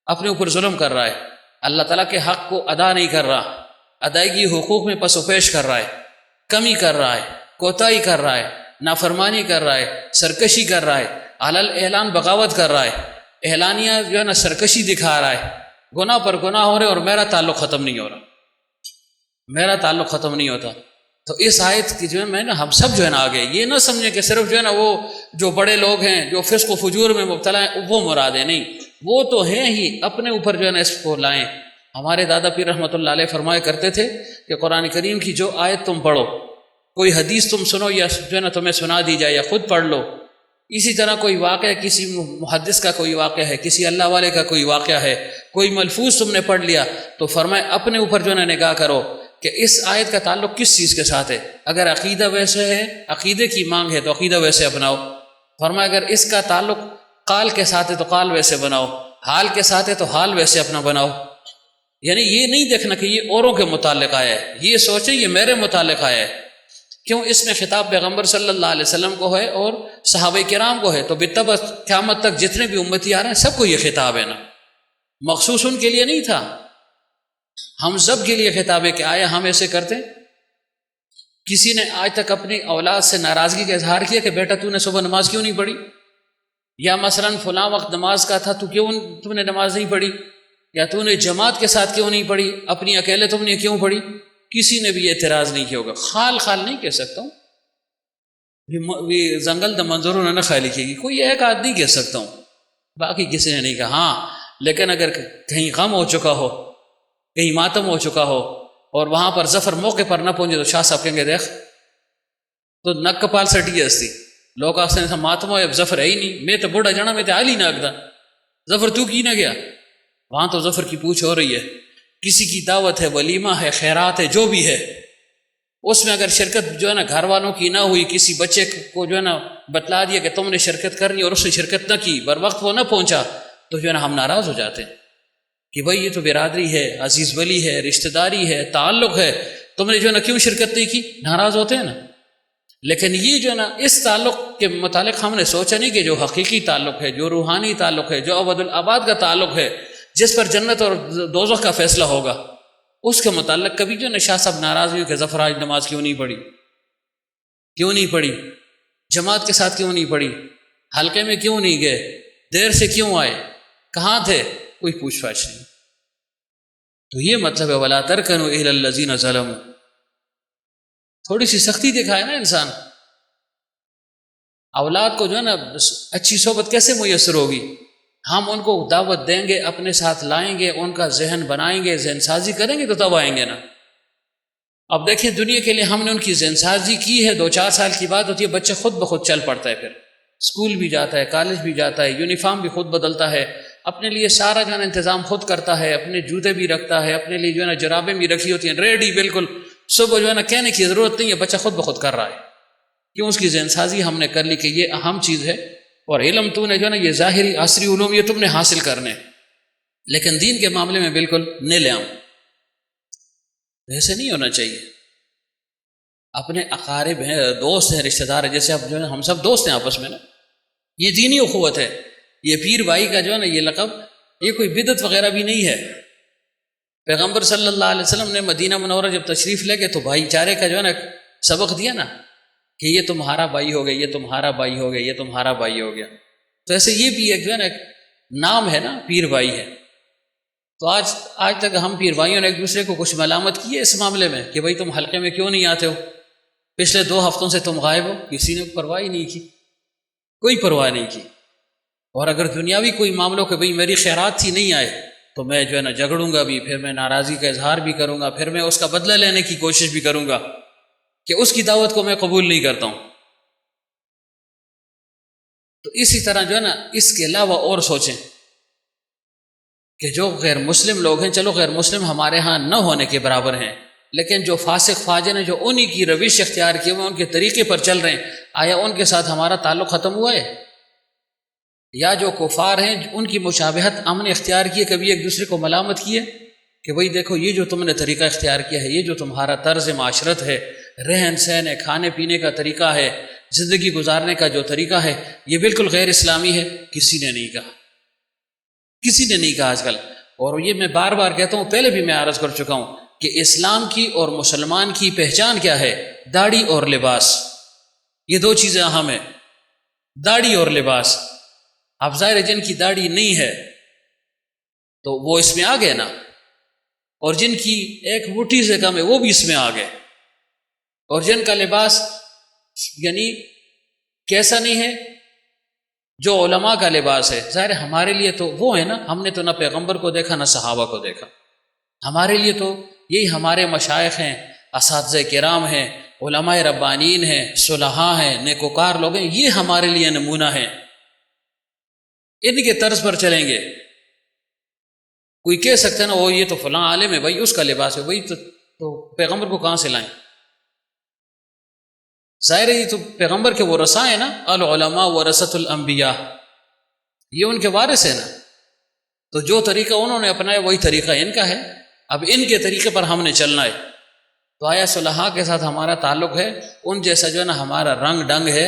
اپنے اوپر ظلم کر رہا ہے، اللہ تعالیٰ کے حق کو ادا نہیں کر رہا، ادائیگی حقوق میں پس و پیش کر رہا ہے، کمی کر رہا ہے، کوتاہی کر رہا ہے، نافرمانی کر رہا ہے، سرکشی کر رہا ہے، علی الاعلان بغاوت کر رہا ہے، اعلانیہ جو ہے نا سرکشی دکھا رہا ہے، گناہ پر گناہ ہو رہے اور میرا تعلق ختم نہیں ہو رہا، میرا تعلق ختم نہیں ہوتا. تو اس آیت کی جو ہے میں نا ہم سب جو ہے نا آگے یہ نہ سمجھیں کہ صرف جو ہے نا وہ جو بڑے لوگ ہیں جو فسق و فجور میں مبتلا ہیں وہ مراد ہے، نہیں، وہ تو ہیں ہی، اپنے اوپر جو ہے نا اس کو لائیں. ہمارے دادا پیر رحمۃ اللہ علیہ فرمایا کرتے تھے کہ قرآن کریم کی جو آیت تم پڑھو، کوئی حدیث تم سنو یا جو ہے نا تمہیں سنا دی جائے یا خود پڑھ لو، اسی طرح کوئی واقعہ، کسی محدث کا کوئی واقعہ ہے، کسی اللہ والے کا کوئی واقعہ ہے، کوئی ملفوظ تم نے پڑھ لیا، تو فرمائے اپنے اوپر جو ہے نا نگاہ کرو کہ اس آیت کا تعلق کس چیز کے ساتھ ہے. اگر عقیدہ ویسے ہے، عقیدے کی مانگ ہے تو عقیدہ ویسے اپناؤ. فرمایا اگر اس کا تعلق قال کے ساتھ ہے تو قال ویسے بناؤ، حال کے ساتھ ہے تو حال ویسے اپنا بناؤ. یعنی یہ نہیں دیکھنا کہ یہ اوروں کے متعلق آیا ہے، یہ سوچیں یہ میرے متعلق آیا ہے. کیوں؟ اس میں خطاب پیغمبر صلی اللہ علیہ وسلم کو ہے اور صحابہ کرام کو ہے، تو بالطبع قیامت تک جتنے بھی امتی آ رہے ہیں سب کو یہ خطاب ہے نا، مخصوص ان کے لیے نہیں تھا، ہم سب کے لیے خطاب ہے کہ آیا ہم ایسے کرتے. کسی نے آج تک اپنی اولاد سے ناراضگی کا اظہار کیا کہ بیٹا تو نے صبح نماز کیوں نہیں پڑھی، یا مثلا فلاں وقت نماز کا تھا تو کیوں تم نے نماز نہیں پڑھی، یا تو نے جماعت کے ساتھ کیوں نہیں پڑھی، اپنی اکیلے تم نے کیوں پڑھی؟ کسی نے بھی اعتراض نہیں کیا ہوگا. خال خال نہیں کہہ سکتا ہوں، زنگل دا منظروں نے نہ خالی کی گی، کوئی ایک آدھ نہیں کہہ سکتا ہوں، باقی کسی نے نہیں کہا. ہاں لیکن اگر کہیں غم ہو چکا ہو، کہیں ماتم ہو چکا ہو اور وہاں پر ظفر موقع پر نہ پہنچے تو شاہ صاحب کہیں گے دیکھ تو نک کپال سٹی ہستی لوگ آخر سے ماتم ہو اب ظفر ہے ہی نہیں، میں تو بوڑھا جانا میں تو آلی نہ اگدا ظفر تو کی نہ گیا. وہاں تو ظفر کی پوچھ ہو رہی ہے، کسی کی دعوت ہے، ولیمہ ہے، خیرات ہے، جو بھی ہے، اس میں اگر شرکت جو ہے نا گھر والوں کی نہ ہوئی، کسی بچے کو جو ہے نا بتلا دیا کہ تم نے شرکت کرنی اور اس نے شرکت نہ کی، بر وقت وہ نہ پہنچا، تو جو ہے نا ہم ناراض ہو جاتے ہیں کہ بھائی یہ تو برادری ہے، عزیز ولی ہے، رشتہ داری ہے، تعلق ہے، تم نے جو ہے نا کیوں شرکت نہیں کی، ناراض ہوتے ہیں نا. لیکن یہ جو ہے نا اس تعلق کے متعلق ہم نے سوچا نہیں کہ جو حقیقی تعلق ہے، جو روحانی تعلق ہے، جو ابد الآباد کا تعلق ہے، جس پر جنت اور دوزخ کا فیصلہ ہوگا، اس کے متعلق کبھی جو ہے نا شاہ صاحب ناراض ہوئی کہ ظفر آج نماز کیوں نہیں پڑھی، کیوں نہیں پڑھی، جماعت کے ساتھ کیوں نہیں پڑھی، حلقے میں کیوں نہیں گئے، دیر سے کیوں آئے، کہاں تھے، کوئی پوچھ پاچھ نہیں. تو یہ مطلب ہے وَلَا تَرْكَنُوا إِلَى الَّذِينَ ظَلَمُوا. تھوڑی سی سختی دکھائے نا انسان. اولاد کو جو ہے نا اچھی صحبت کیسے میسر ہوگی؟ ہم ان کو دعوت دیں گے، اپنے ساتھ لائیں گے، ان کا ذہن بنائیں گے، ذہن سازی کریں گے تو تب آئیں گے نا. اب دیکھیں دنیا کے لیے ہم نے ان کی ذہن سازی کی ہے، 2-4 سال کی بات ہوتی ہے، بچہ خود بخود چل پڑتا ہے، پھر اسکول بھی جاتا ہے، کالج بھی جاتا ہے، یونیفارم بھی خود بدلتا ہے، اپنے لیے سارا جو ہے نا انتظام خود کرتا ہے، اپنے جوتے بھی رکھتا ہے، اپنے لیے جو ہے نا جرابیں بھی رکھی ہوتی ہیں ریڈی، بالکل صبح جو ہے نا کہنے کی ضرورت نہیں ہے، بچہ خود بخود کر رہا ہے. کیوں؟ اس کی ذہن سازی ہم نے کر لی کہ یہ اہم چیز ہے، اور علم تو نے جو ہے نا یہ ظاہری عصری علوم یہ تم نے حاصل کرنے، لیکن دین کے معاملے میں بالکل نہیں لے آؤں. ایسے نہیں ہونا چاہیے. اپنے اقارب ہیں، دوست ہیں، رشتہ دار ہیں، جیسے اب جو ہے ہم سب دوست ہیں آپس میں نا، یہ دینی اخوت ہے. یہ پیر بھائی کا جو ہے نا یہ لقب یہ کوئی بدعت وغیرہ بھی نہیں ہے. پیغمبر صلی اللہ علیہ وسلم نے مدینہ منورہ جب تشریف لے گئے تو بھائی چارے کا جو ہے نا سبق دیا نا کہ یہ تمہارا بھائی ہو گیا، یہ تمہارا بھائی ہو گیا، یہ تمہارا بھائی ہو گیا. تو ایسے یہ بھی ایک جو ہے نا نام ہے نا، پیر بھائی ہے. تو آج تک ہم پیر بھائیوں نے ایک دوسرے کو کچھ ملامت کی ہے اس معاملے میں کہ بھائی تم حلقے میں کیوں نہیں آتے ہو، پچھلے 2 ہفتوں سے تم غائب ہو. کسی نے پرواہ ہی نہیں کی، کوئی پرواہ نہیں کی. اور اگر دنیاوی کوئی معاملوں کہ بھئی میری خیرات تھی نہیں آئے تو میں جو ہے نا جھگڑوں گا بھی، پھر میں ناراضی کا اظہار بھی کروں گا، پھر میں اس کا بدلہ لینے کی کوشش بھی کروں گا کہ اس کی دعوت کو میں قبول نہیں کرتا ہوں. تو اسی طرح جو ہے نا اس کے علاوہ اور سوچیں کہ جو غیر مسلم لوگ ہیں، چلو غیر مسلم ہمارے ہاں نہ ہونے کے برابر ہیں، لیکن جو فاسق فاجر ہیں، جو انہی کی روش اختیار کیے ہوئے ان کے طریقے پر چل رہے ہیں، آیا ان کے ساتھ ہمارا تعلق ختم ہوا ہے؟ یا جو کفار ہیں ان کی مشابہت ہم نے اختیار کی ہے، کبھی ایک دوسرے کو ملامت کی ہے کہ بھئی دیکھو یہ جو تم نے طریقہ اختیار کیا ہے، یہ جو تمہارا طرز معاشرت ہے، رہن سہن ہے، کھانے پینے کا طریقہ ہے، زندگی گزارنے کا جو طریقہ ہے، یہ بالکل غیر اسلامی ہے؟ کسی نے نہیں کہا، کسی نے نہیں کہا آج کل. اور یہ میں بار بار کہتا ہوں، پہلے بھی میں عرض کر چکا ہوں کہ اسلام کی اور مسلمان کی پہچان کیا ہے؟ داڑھی اور لباس. یہ 2 چیزیں اہم ہیں، داڑھی اور لباس. اب ظاہر ہے جن کی داڑھی نہیں ہے تو وہ اس میں آ گئے نا، اور جن کی ایک مٹھی سے کم ہے وہ بھی اس میں آ گئے. اور جن کا لباس یعنی کیسا نہیں ہے؟ جو علماء کا لباس ہے. ظاہر ہمارے لیے تو وہ ہے نا، ہم نے تو نہ پیغمبر کو دیکھا نہ صحابہ کو دیکھا. ہمارے لیے تو یہی ہمارے مشائخ ہیں، اساتذہ کرام ہیں، علماء ربانین ہیں، صلحاء ہیں، نیکوکار لوگ ہیں، یہ ہمارے لیے نمونہ ہیں. ان کے طرز پر چلیں گے. کوئی کہہ سکتے ہیں نا وہ یہ تو فلاں عالم ہے، بھائی اس کا لباس ہے، وہی تو پیغمبر کو کہاں سے لائیں؟ ظاہر ہے یہ تو پیغمبر کے ورثاء ہیں نا، العلماء ورثۃ الانبیاء، یہ ان کے وارث ہیں نا. تو جو طریقہ انہوں نے اپنایا وہی طریقہ ان کا ہے. اب ان کے طریقے پر ہم نے چلنا ہے. تو آیا صلحاء کے ساتھ ہمارا تعلق ہے؟ ان جیسا جو ہے نا ہمارا رنگ ڈنگ ہے،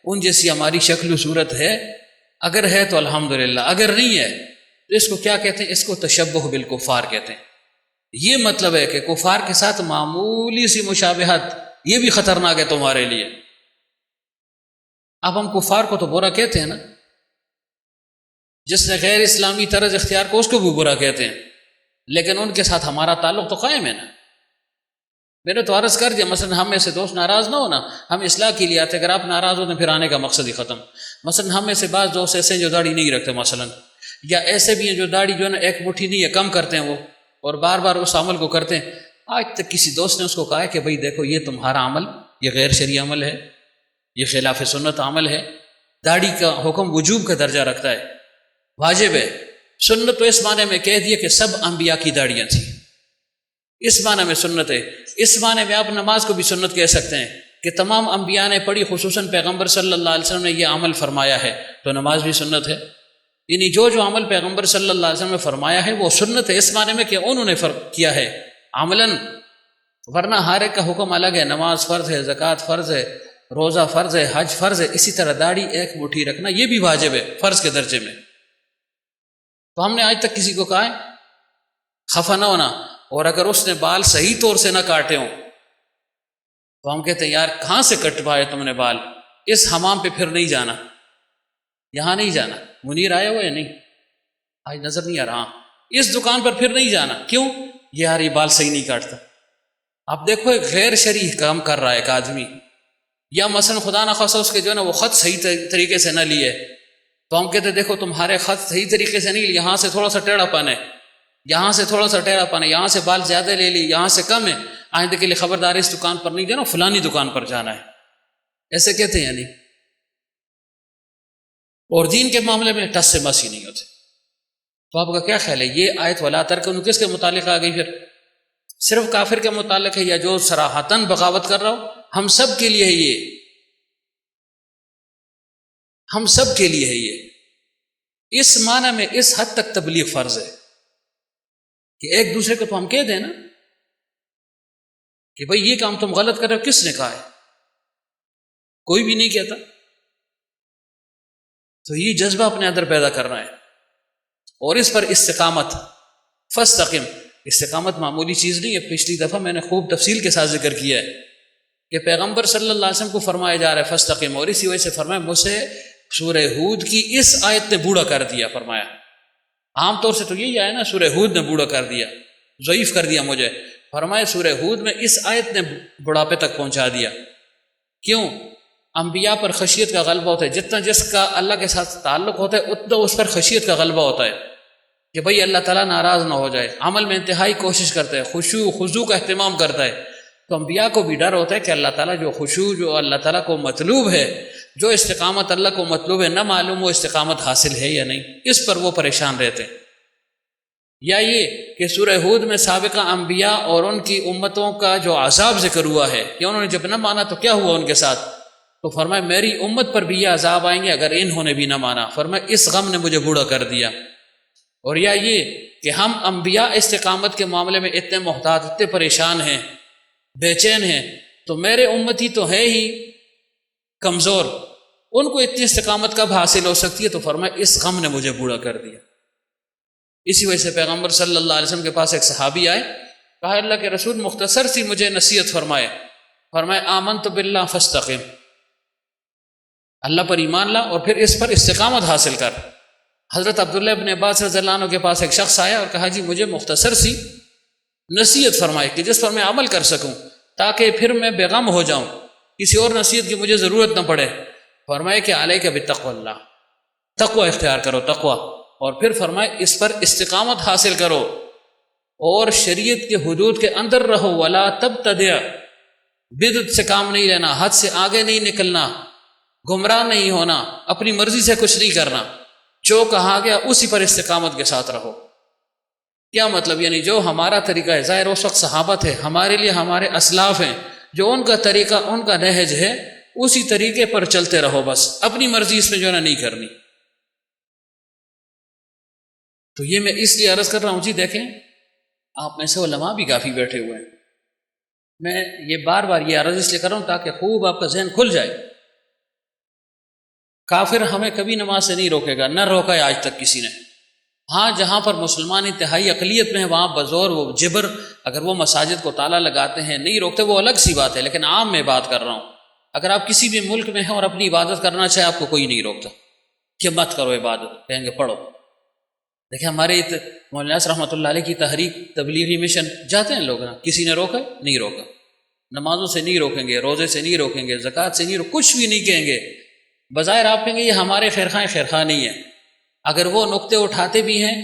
ان جیسی ہماری شکل و صورت ہے؟ اگر ہے تو الحمدللہ، اگر نہیں ہے تو اس کو کیا کہتے ہیں؟ اس کو تشبہ بالکفار کہتے ہیں. یہ مطلب ہے کہ کفار کے ساتھ معمولی سی مشابہت یہ بھی خطرناک ہے تمہارے لیے. اب ہم کفار کو تو برا کہتے ہیں نا، جس نے غیر اسلامی طرز اختیار کو اس کو بھی برا کہتے ہیں، لیکن ان کے ساتھ ہمارا تعلق تو قائم ہے نا. میں نے تو عرض کر دیا، مثلا ہم میں سے دوست ناراض نہ ہونا، ہم اصلاح کے لیے آتے، اگر آپ ناراض ہوتے پھر آنے کا مقصد ہی ختم. مثلا ہم میں سے بعض دوست ایسے ہیں جو داڑھی نہیں رکھتے مثلا، یا ایسے بھی ہیں جو داڑھی جو ہے نا ایک مٹھی نہیں ہے، کم کرتے ہیں وہ، اور بار بار اس عمل کو کرتے ہیں. آج تک کسی دوست نے اس کو کہا ہے کہ بھئی دیکھو یہ تمہارا عمل یہ غیر شرعی عمل ہے، یہ خلاف سنت عمل ہے. داڑھی کا حکم وجوب کا درجہ رکھتا ہے، واجب ہے. سنت تو اس معنی میں کہہ دیا کہ سب انبیاء کی داڑیاں تھیں، اس معنی میں سنت ہے. اس معنی میں آپ نماز کو بھی سنت کہہ سکتے ہیں کہ تمام انبیاء نے پڑھی، خصوصاً پیغمبر صلی اللہ علیہ وسلم نے یہ عمل فرمایا ہے تو نماز بھی سنت ہے. یعنی جو عمل پیغمبر صلی اللہ علیہ وسلم نے فرمایا ہے وہ سنت ہے، اس معنی میں کہ انہوں نے کیا ہے عملاً. ورنہ ہر ایک کا حکم الگ ہے، نماز فرض ہے، زکوٰۃ فرض ہے، روزہ فرض ہے، حج فرض ہے. اسی طرح داڑھی ایک مٹھی رکھنا یہ بھی واجب ہے، فرض کے درجے میں. تو ہم نے آج تک کسی کو کہا ہے خفا نہ ہونا. اور اگر اس نے بال صحیح طور سے نہ کاٹے ہوں تو ہم کہتے ہیں یار کہاں سے کٹوائے تم نے بال؟ اس حمام پہ پھر نہیں جانا، یہاں نہیں جانا. منیر آیا ہوا ہے نہیں؟ آج نظر نہیں آ رہا. اس دکان پر پھر نہیں جانا. کیوں؟ یار یہ بال صحیح نہیں کاٹتا. اب دیکھو ایک غیر شرعی کام کر رہا ہے ایک آدمی، یا مثلا خدا نخواستہ اس کے جو ہے نا وہ خط صحیح طریقے سے نہ لیے تو ہم کہتے ہیں دیکھو تمہارے خط صحیح طریقے سے نہیں لیے، یہاں سے تھوڑا سا ٹیڑھا پن ہے، یہاں سے تھوڑا سا ٹیڑھا پن ہے، یہاں سے بال زیادہ لے لی، یہاں سے کم ہے، آئندہ کے لیے خبردار اس دکان پر نہیں جانا، فلانی دکان پر جانا ہے. ایسے کہتے ہیں یعنی. اور دین کے معاملے میں ٹس سے مس ہی نہیں ہوتے. تو آپ کا کیا خیال ہے یہ آیت ولا ترکنوا کس کے متعلق آ گئی؟ پھر صرف کافر کے متعلق ہے یا جو صراحتاً بغاوت کر رہا ہو؟ ہم سب کے لیے ہے یہ، ہم سب کے لیے ہے یہ. اس معنی میں اس حد تک تبلیغ فرض ہے کہ ایک دوسرے کو تو ہم کہہ دیں نا کہ بھئی یہ کام تم غلط کر رہے ہو. کس نے کہا ہے؟ کوئی بھی نہیں کہتا. تو یہ جذبہ اپنے اندر پیدا کرنا ہے اور اس پر استقامت. فاستقم، استقامت معمولی چیز نہیں ہے. پچھلی دفعہ میں نے خوب تفصیل کے ساتھ ذکر کیا ہے کہ پیغمبر صلی اللہ علیہ وسلم کو فرمایا جا رہا ہے فاستقم، اور اسی وجہ سے فرمایا مجھے سورہ ہود کی اس آیت نے بوڑھا کر دیا. فرمایا عام طور سے تو یہی آیا نا، سورہ ہود نے بوڑھا کر دیا، ضعیف کر دیا مجھے. فرمائے سورہ ہود میں اس آیت نے بڑھاپے تک پہنچا دیا. کیوں؟ انبیاء پر خشیت کا غلبہ ہوتا ہے، جتنا جس کا اللہ کے ساتھ تعلق ہوتا ہے اتنا اس پر خشیت کا غلبہ ہوتا ہے کہ بھئی اللہ تعالیٰ ناراض نہ ہو جائے. عمل میں انتہائی کوشش کرتا ہے، خشوع خضوع کا اہتمام کرتا ہے. تو انبیاء کو بھی ڈر ہوتا ہے کہ اللہ تعالیٰ جو خشوع، جو اللہ تعالیٰ کو مطلوب ہے، جو استقامت اللہ کو مطلوب ہے، نہ معلوم وہ استقامت حاصل ہے یا نہیں، اس پر وہ پریشان رہتے ہیں. یا یہ کہ سورہ ہود میں سابقہ انبیاء اور ان کی امتوں کا جو عذاب ذکر ہوا ہے کہ انہوں نے جب نہ مانا تو کیا ہوا ان کے ساتھ، تو فرمایا میری امت پر بھی یہ عذاب آئیں گے اگر انہوں نے بھی نہ مانا. فرمایا اس غم نے مجھے بوڑھا کر دیا. اور یا یہ کہ ہم انبیاء استقامت کے معاملے میں اتنے محتاط، اتنے پریشان ہیں، بے چین ہیں، تو میرے امتی تو ہے ہی کمزور، ان کو اتنی استقامت کب حاصل ہو سکتی ہے؟ تو فرمایا اس غم نے مجھے بوڑھا کر دیا. اسی وجہ سے پیغمبر صلی اللہ علیہ وسلم کے پاس ایک صحابی آئے، کہا اللہ کے رسول مختصر سی مجھے نصیحت فرمائے. فرمایا آمنت باللہ فاستقم، اللہ پر ایمان لا اور پھر اس پر استقامت حاصل کر. حضرت عبداللہ ابن عباس رضی اللہ عنہ کے پاس ایک شخص آیا اور کہا جی مجھے مختصر سی نصیحت فرمائے کہ جس پر میں عمل کر سکوں تاکہ پھر میں بے غم ہو جاؤں، کسی اور نصیحت کی مجھے ضرورت نہ پڑے. فرمائے کہ علیک بتقوی اللہ، تقوی اختیار کرو، تقوی. اور پھر فرمائے اس پر استقامت حاصل کرو اور شریعت کے حدود کے اندر رہو. ولا تبتدع، بدعت سے کام نہیں لینا، حد سے آگے نہیں نکلنا، گمراہ نہیں ہونا، اپنی مرضی سے کچھ نہیں کرنا، جو کہا گیا اسی پر استقامت کے ساتھ رہو. کیا مطلب؟ یعنی جو ہمارا طریقہ ہے، ظاہر اس وقت صحابت ہے، ہمارے لیے ہمارے اسلاف ہیں، جو ان کا طریقہ، ان کا نہج ہے، اسی طریقے پر چلتے رہو، بس اپنی مرضی اس میں جو ہے نا نہیں کرنی. تو یہ میں اس لیے عرض کر رہا ہوں جی دیکھیں آپ میں سے علماء بھی کافی بیٹھے ہوئے ہیں، میں یہ بار بار یہ عرض اس لیے کر رہا ہوں تاکہ خوب آپ کا ذہن کھل جائے. کافر ہمیں کبھی نماز سے نہیں روکے گا، نہ روکا ہے آج تک کسی نے. ہاں جہاں پر مسلمان انتہائی اقلیت میں ہیں وہاں بزور وہ جبر اگر وہ مساجد کو تالا لگاتے ہیں نہیں روکتے، وہ الگ سی بات ہے، لیکن عام میں بات کر رہا ہوں. اگر آپ کسی بھی ملک میں ہیں اور اپنی عبادت کرنا چاہے آپ کو کوئی نہیں روکتا کہ مت کرو عبادت، کہیں گے پڑھو. دیکھیں ہمارے مولانا رحمۃ اللہ علیہ کی تحریک تبلیغی مشن جاتے ہیں لوگ، نا کسی نے روکا نہیں روکا، نمازوں سے نہیں روکیں گے، روزے سے نہیں روکیں گے، زکوٰۃ سے نہیں کچھ بھی نہیں کہیں گے. بظاہر آپ کہیں گے یہ ہمارے خیرخواہ نہیں ہے. اگر وہ نقطے اٹھاتے بھی ہیں،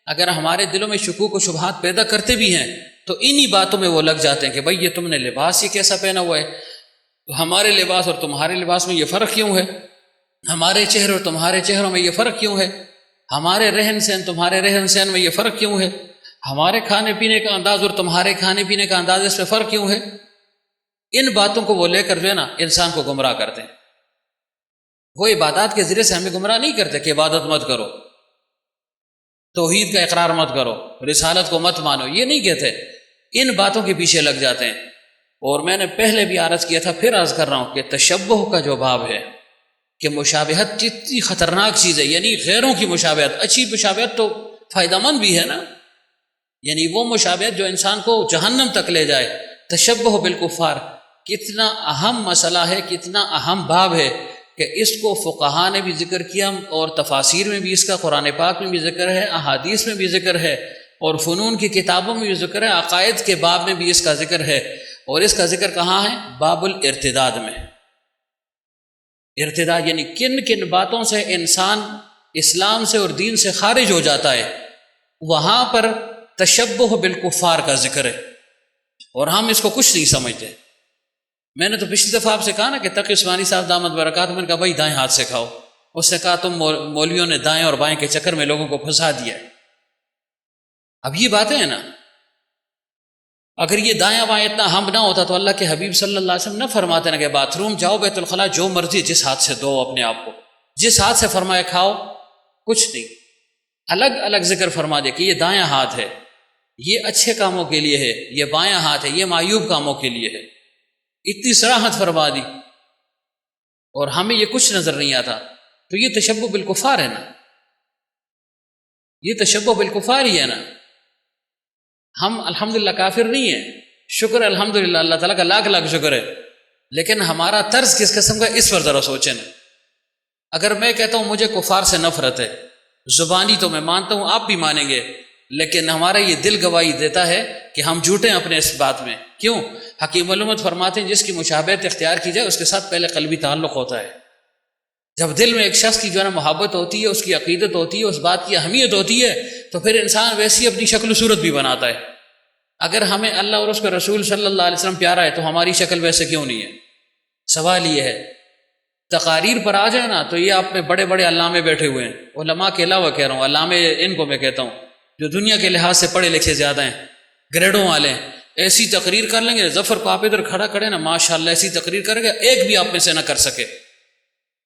اگر ہمارے دلوں میں شکوک و شبہات پیدا کرتے بھی ہیں تو انہی باتوں میں وہ لگ جاتے ہیں کہ بھائی یہ تم نے لباس ہی کیسا پہنا ہوا ہے، تو ہمارے لباس اور تمہارے لباس میں یہ فرق کیوں ہے، ہمارے چہرے اور تمہارے چہروں میں یہ فرق کیوں ہے، ہمارے رہن سہن تمہارے رہن سہن میں یہ فرق کیوں ہے، ہمارے کھانے پینے کا انداز اور تمہارے کھانے پینے کا انداز اس میں فرق کیوں ہے. ان باتوں کو وہ لے کر جو ہے نا انسان کو گمراہ کرتے ہیں. وہ عبادات کے ذریعے سے ہمیں گمراہ نہیں کرتے کہ عبادت مت کرو، توحید کا اقرار مت کرو، رسالت کو مت مانو، یہ نہیں کہتے. ان باتوں کے پیچھے لگ جاتے ہیں. اور میں نے پہلے بھی عرض کیا تھا، پھر عرض کر رہا ہوں کہ تشبہ کا جو باب ہے کہ مشابہت کتنی خطرناک چیز ہے، یعنی غیروں کی مشابہت. اچھی مشابہت تو فائدہ مند بھی ہے نا، یعنی وہ مشابہت جو انسان کو جہنم تک لے جائے. تشبہ بالکفار کتنا اہم مسئلہ ہے، کتنا اہم باب ہے کہ اس کو فقہا نے بھی ذکر کیا اور تفاسیر میں بھی اس کا، قرآن پاک میں بھی ذکر ہے، احادیث میں بھی ذکر ہے، اور فنون کی کتابوں میں بھی ذکر ہے، عقائد کے باب میں بھی اس کا ذکر ہے. اور اس کا ذکر کہاں ہے؟ باب الارتداد میں. ارتداد یعنی کن کن باتوں سے انسان اسلام سے اور دین سے خارج ہو جاتا ہے، وہاں پر تشبہ بالکفار کا ذکر ہے. اور ہم اس کو کچھ نہیں سمجھتے. میں نے تو پچھلی دفعہ آپ سے کہا نا کہ تقی عثمانی صاحب دامت برکات، میں نے کہا بھائی دائیں ہاتھ سے کھاؤ. اس نے کہا تم مولویوں نے دائیں اور بائیں کے چکر میں لوگوں کو پھنسا دیا ہے. اب یہ باتیں ہیں نا، اگر یہ دائیں بائیں اتنا ہم نہ ہوتا تو اللہ کے حبیب صلی اللہ علیہ وسلم نہ فرماتے نا کہ باتھ روم جاؤ، بیت الخلاء جو مرضی جس ہاتھ سے دو اپنے آپ کو، جس ہاتھ سے فرمائے کھاؤ، کچھ نہیں. الگ الگ ذکر فرما دے کہ یہ دایاں ہاتھ ہے، یہ اچھے کاموں کے لیے ہے، یہ بایاں ہاتھ ہے، یہ معیوب کاموں کے لیے ہے. اتنی صراحت فرما دی اور ہمیں یہ کچھ نظر نہیں آتا. تو یہ تشبہ بالکفار ہے نا، یہ تشبہ بالکفار ہی ہے نا. ہم الحمدللہ کافر نہیں ہیں، شکر ہے الحمدللہ، اللہ تعالیٰ کا لاکھ لاکھ شکر ہے. لیکن ہمارا طرز کس قسم کا، اس پر ذرا سوچیں نا. اگر میں کہتا ہوں مجھے کفار سے نفرت ہے زبانی تو میں مانتا ہوں، آپ بھی مانیں گے، لیکن ہمارا یہ دل گواہی دیتا ہے کہ ہم جھوٹے ہیں اپنے اس بات میں۔ کیوں؟ حکیم علومت فرماتے ہیں جس کی مشابہت اختیار کی جائے اس کے ساتھ پہلے قلبی تعلق ہوتا ہے۔ جب دل میں ایک شخص کی جو ہے نا محبت ہوتی ہے، اس کی عقیدت ہوتی ہے، اس بات کی اہمیت ہوتی ہے، تو پھر انسان ویسی اپنی شکل و صورت بھی بناتا ہے۔ اگر ہمیں اللہ اور اس کے رسول صلی اللہ علیہ وسلم پیارا ہے تو ہماری شکل ویسے کیوں نہیں ہے؟ سوال یہ ہے۔ تقاریر پر آ جائے نا تو یہ آپ میں بڑے بڑے علامے بیٹھے ہوئے ہیں، علماء کے علاوہ کہہ رہا ہوں، علامے ان کو میں کہتا ہوں جو دنیا کے لحاظ سے پڑھے لکھے زیادہ ہیں، گریڈوں والے ہیں، ایسی تقریر کر لیں گے، ظفر کو آپ ادھر کھڑا کریں نا، ماشاءاللہ ایسی تقریر کرے گا ایک بھی آپ میں سے نہ کر سکے۔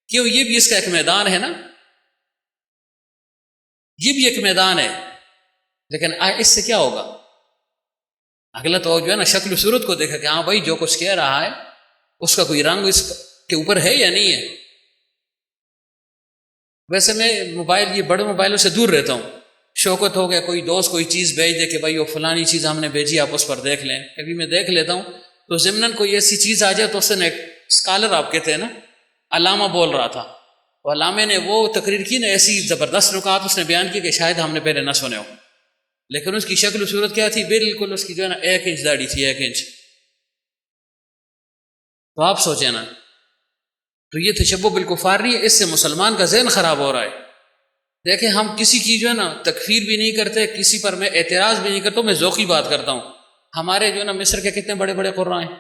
کیوں؟ یہ بھی اس کا ایک میدان ہے نا، یہ بھی ایک میدان ہے۔ لیکن اس سے کیا ہوگا؟ اگلا تو جو ہے نا شکل و صورت کو دیکھا کہ ہاں بھائی جو کچھ کہہ رہا ہے اس کا کوئی رنگ اس کے اوپر ہے یا نہیں ہے۔ ویسے میں یہ بڑے موبائلوں سے دور رہتا ہوں۔ شوکت ہو گیا، کوئی دوست کوئی چیز بھیج دے کہ بھائی وہ فلانی چیز ہم نے بھیجی، آپ اس پر دیکھ لیں، کبھی میں دیکھ لیتا ہوں تو ضمناً کوئی ایسی چیز آ جائے تو اس نے ایک اسکالر آپ کہتے ہیں نا، علامہ بول رہا تھا، تو علامے نے وہ تقریر کی نا، ایسی زبردست نکات اس نے بیان کی کہ شاید ہم نے پہلے نہ سنے ہو، لیکن اس کی شکل و صورت کیا تھی؟ بالکل اس کی جو ہے نا 1 انچ داڑھی تھی، 1 انچ۔ تو آپ سوچیں نا، تو یہ تشبہ بالکفار نہیں ہے، اس سے مسلمان کا ذہن خراب ہو رہا ہے۔ دیکھیں ہم کسی کی جو ہے نا تکفیر بھی نہیں کرتے، کسی پر میں اعتراض بھی نہیں کرتا، میں ذوقی بات کرتا ہوں۔ ہمارے جو ہے نا مصر کے کتنے بڑے بڑے قراء ہیں،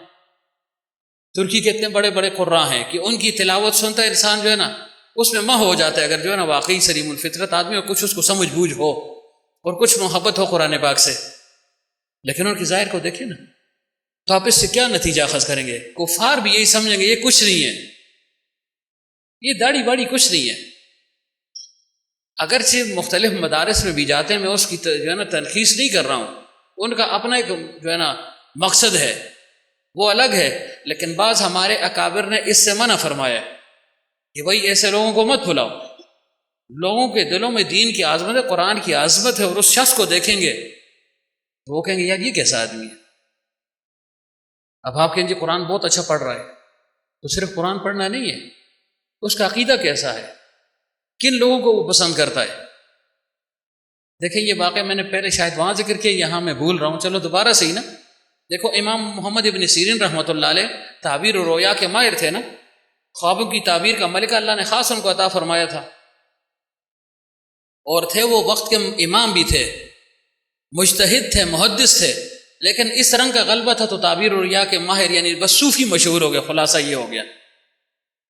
ترکی کے اتنے بڑے بڑے قراء ہیں کہ ان کی تلاوت سنتا ہے انسان جو ہے نا اس میں مہ ہو جاتا ہے، اگر جو ہے نا واقعی سلیم الفطرت آدمی اور کچھ اس کو سمجھ بوجھ ہو اور کچھ محبت ہو قرآن پاک سے۔ لیکن ان کی ظاہر کو دیکھیں نا، تو آپ اس سے کیا نتیجہ اخذ کریں گے؟ کفار بھی یہی سمجھیں گے یہ کچھ نہیں ہے، یہ داڑھی باڑی کچھ نہیں ہے۔ اگرچہ مختلف مدارس میں بھی جاتے ہیں، میں اس کی جو ہے نا تنقیص نہیں کر رہا ہوں، ان کا اپنا ایک جو ہے نا مقصد ہے، وہ الگ ہے، لیکن بعض ہمارے اکابر نے اس سے منع فرمایا کہ بھائی ایسے لوگوں کو مت بلاؤ۔ لوگوں کے دلوں میں دین کی عظمت ہے، قرآن کی عظمت ہے، اور اس شخص کو دیکھیں گے تو وہ کہیں گے یار یہ کیسا آدمی ہے۔ اب آپ کہیں گے قرآن بہت اچھا پڑھ رہا ہے، تو صرف قرآن پڑھنا نہیں ہے، اس کا عقیدہ کیسا ہے، کن لوگوں کو وہ پسند کرتا ہے۔ دیکھیں یہ واقعہ میں نے پہلے شاید وہاں ذکر کیا، یہاں میں بھول رہا ہوں، چلو دوبارہ سے ہی نا۔ دیکھو امام محمد ابن سیرین رحمۃ اللہ علیہ تعبیر و رویا کے ماہر تھے نا، خوابوں کی تعبیر کا ملکہ اللہ نے خاص ان کو عطا فرمایا تھا، اور تھے وہ وقت کے امام بھی تھے، مجتہد تھے، محدث تھے، لیکن اس رنگ کا غلبہ تھا تو تعبیر و رویا کے ماہر یعنی بس صوفی مشہور ہو گئے۔ خلاصہ یہ ہو گیا،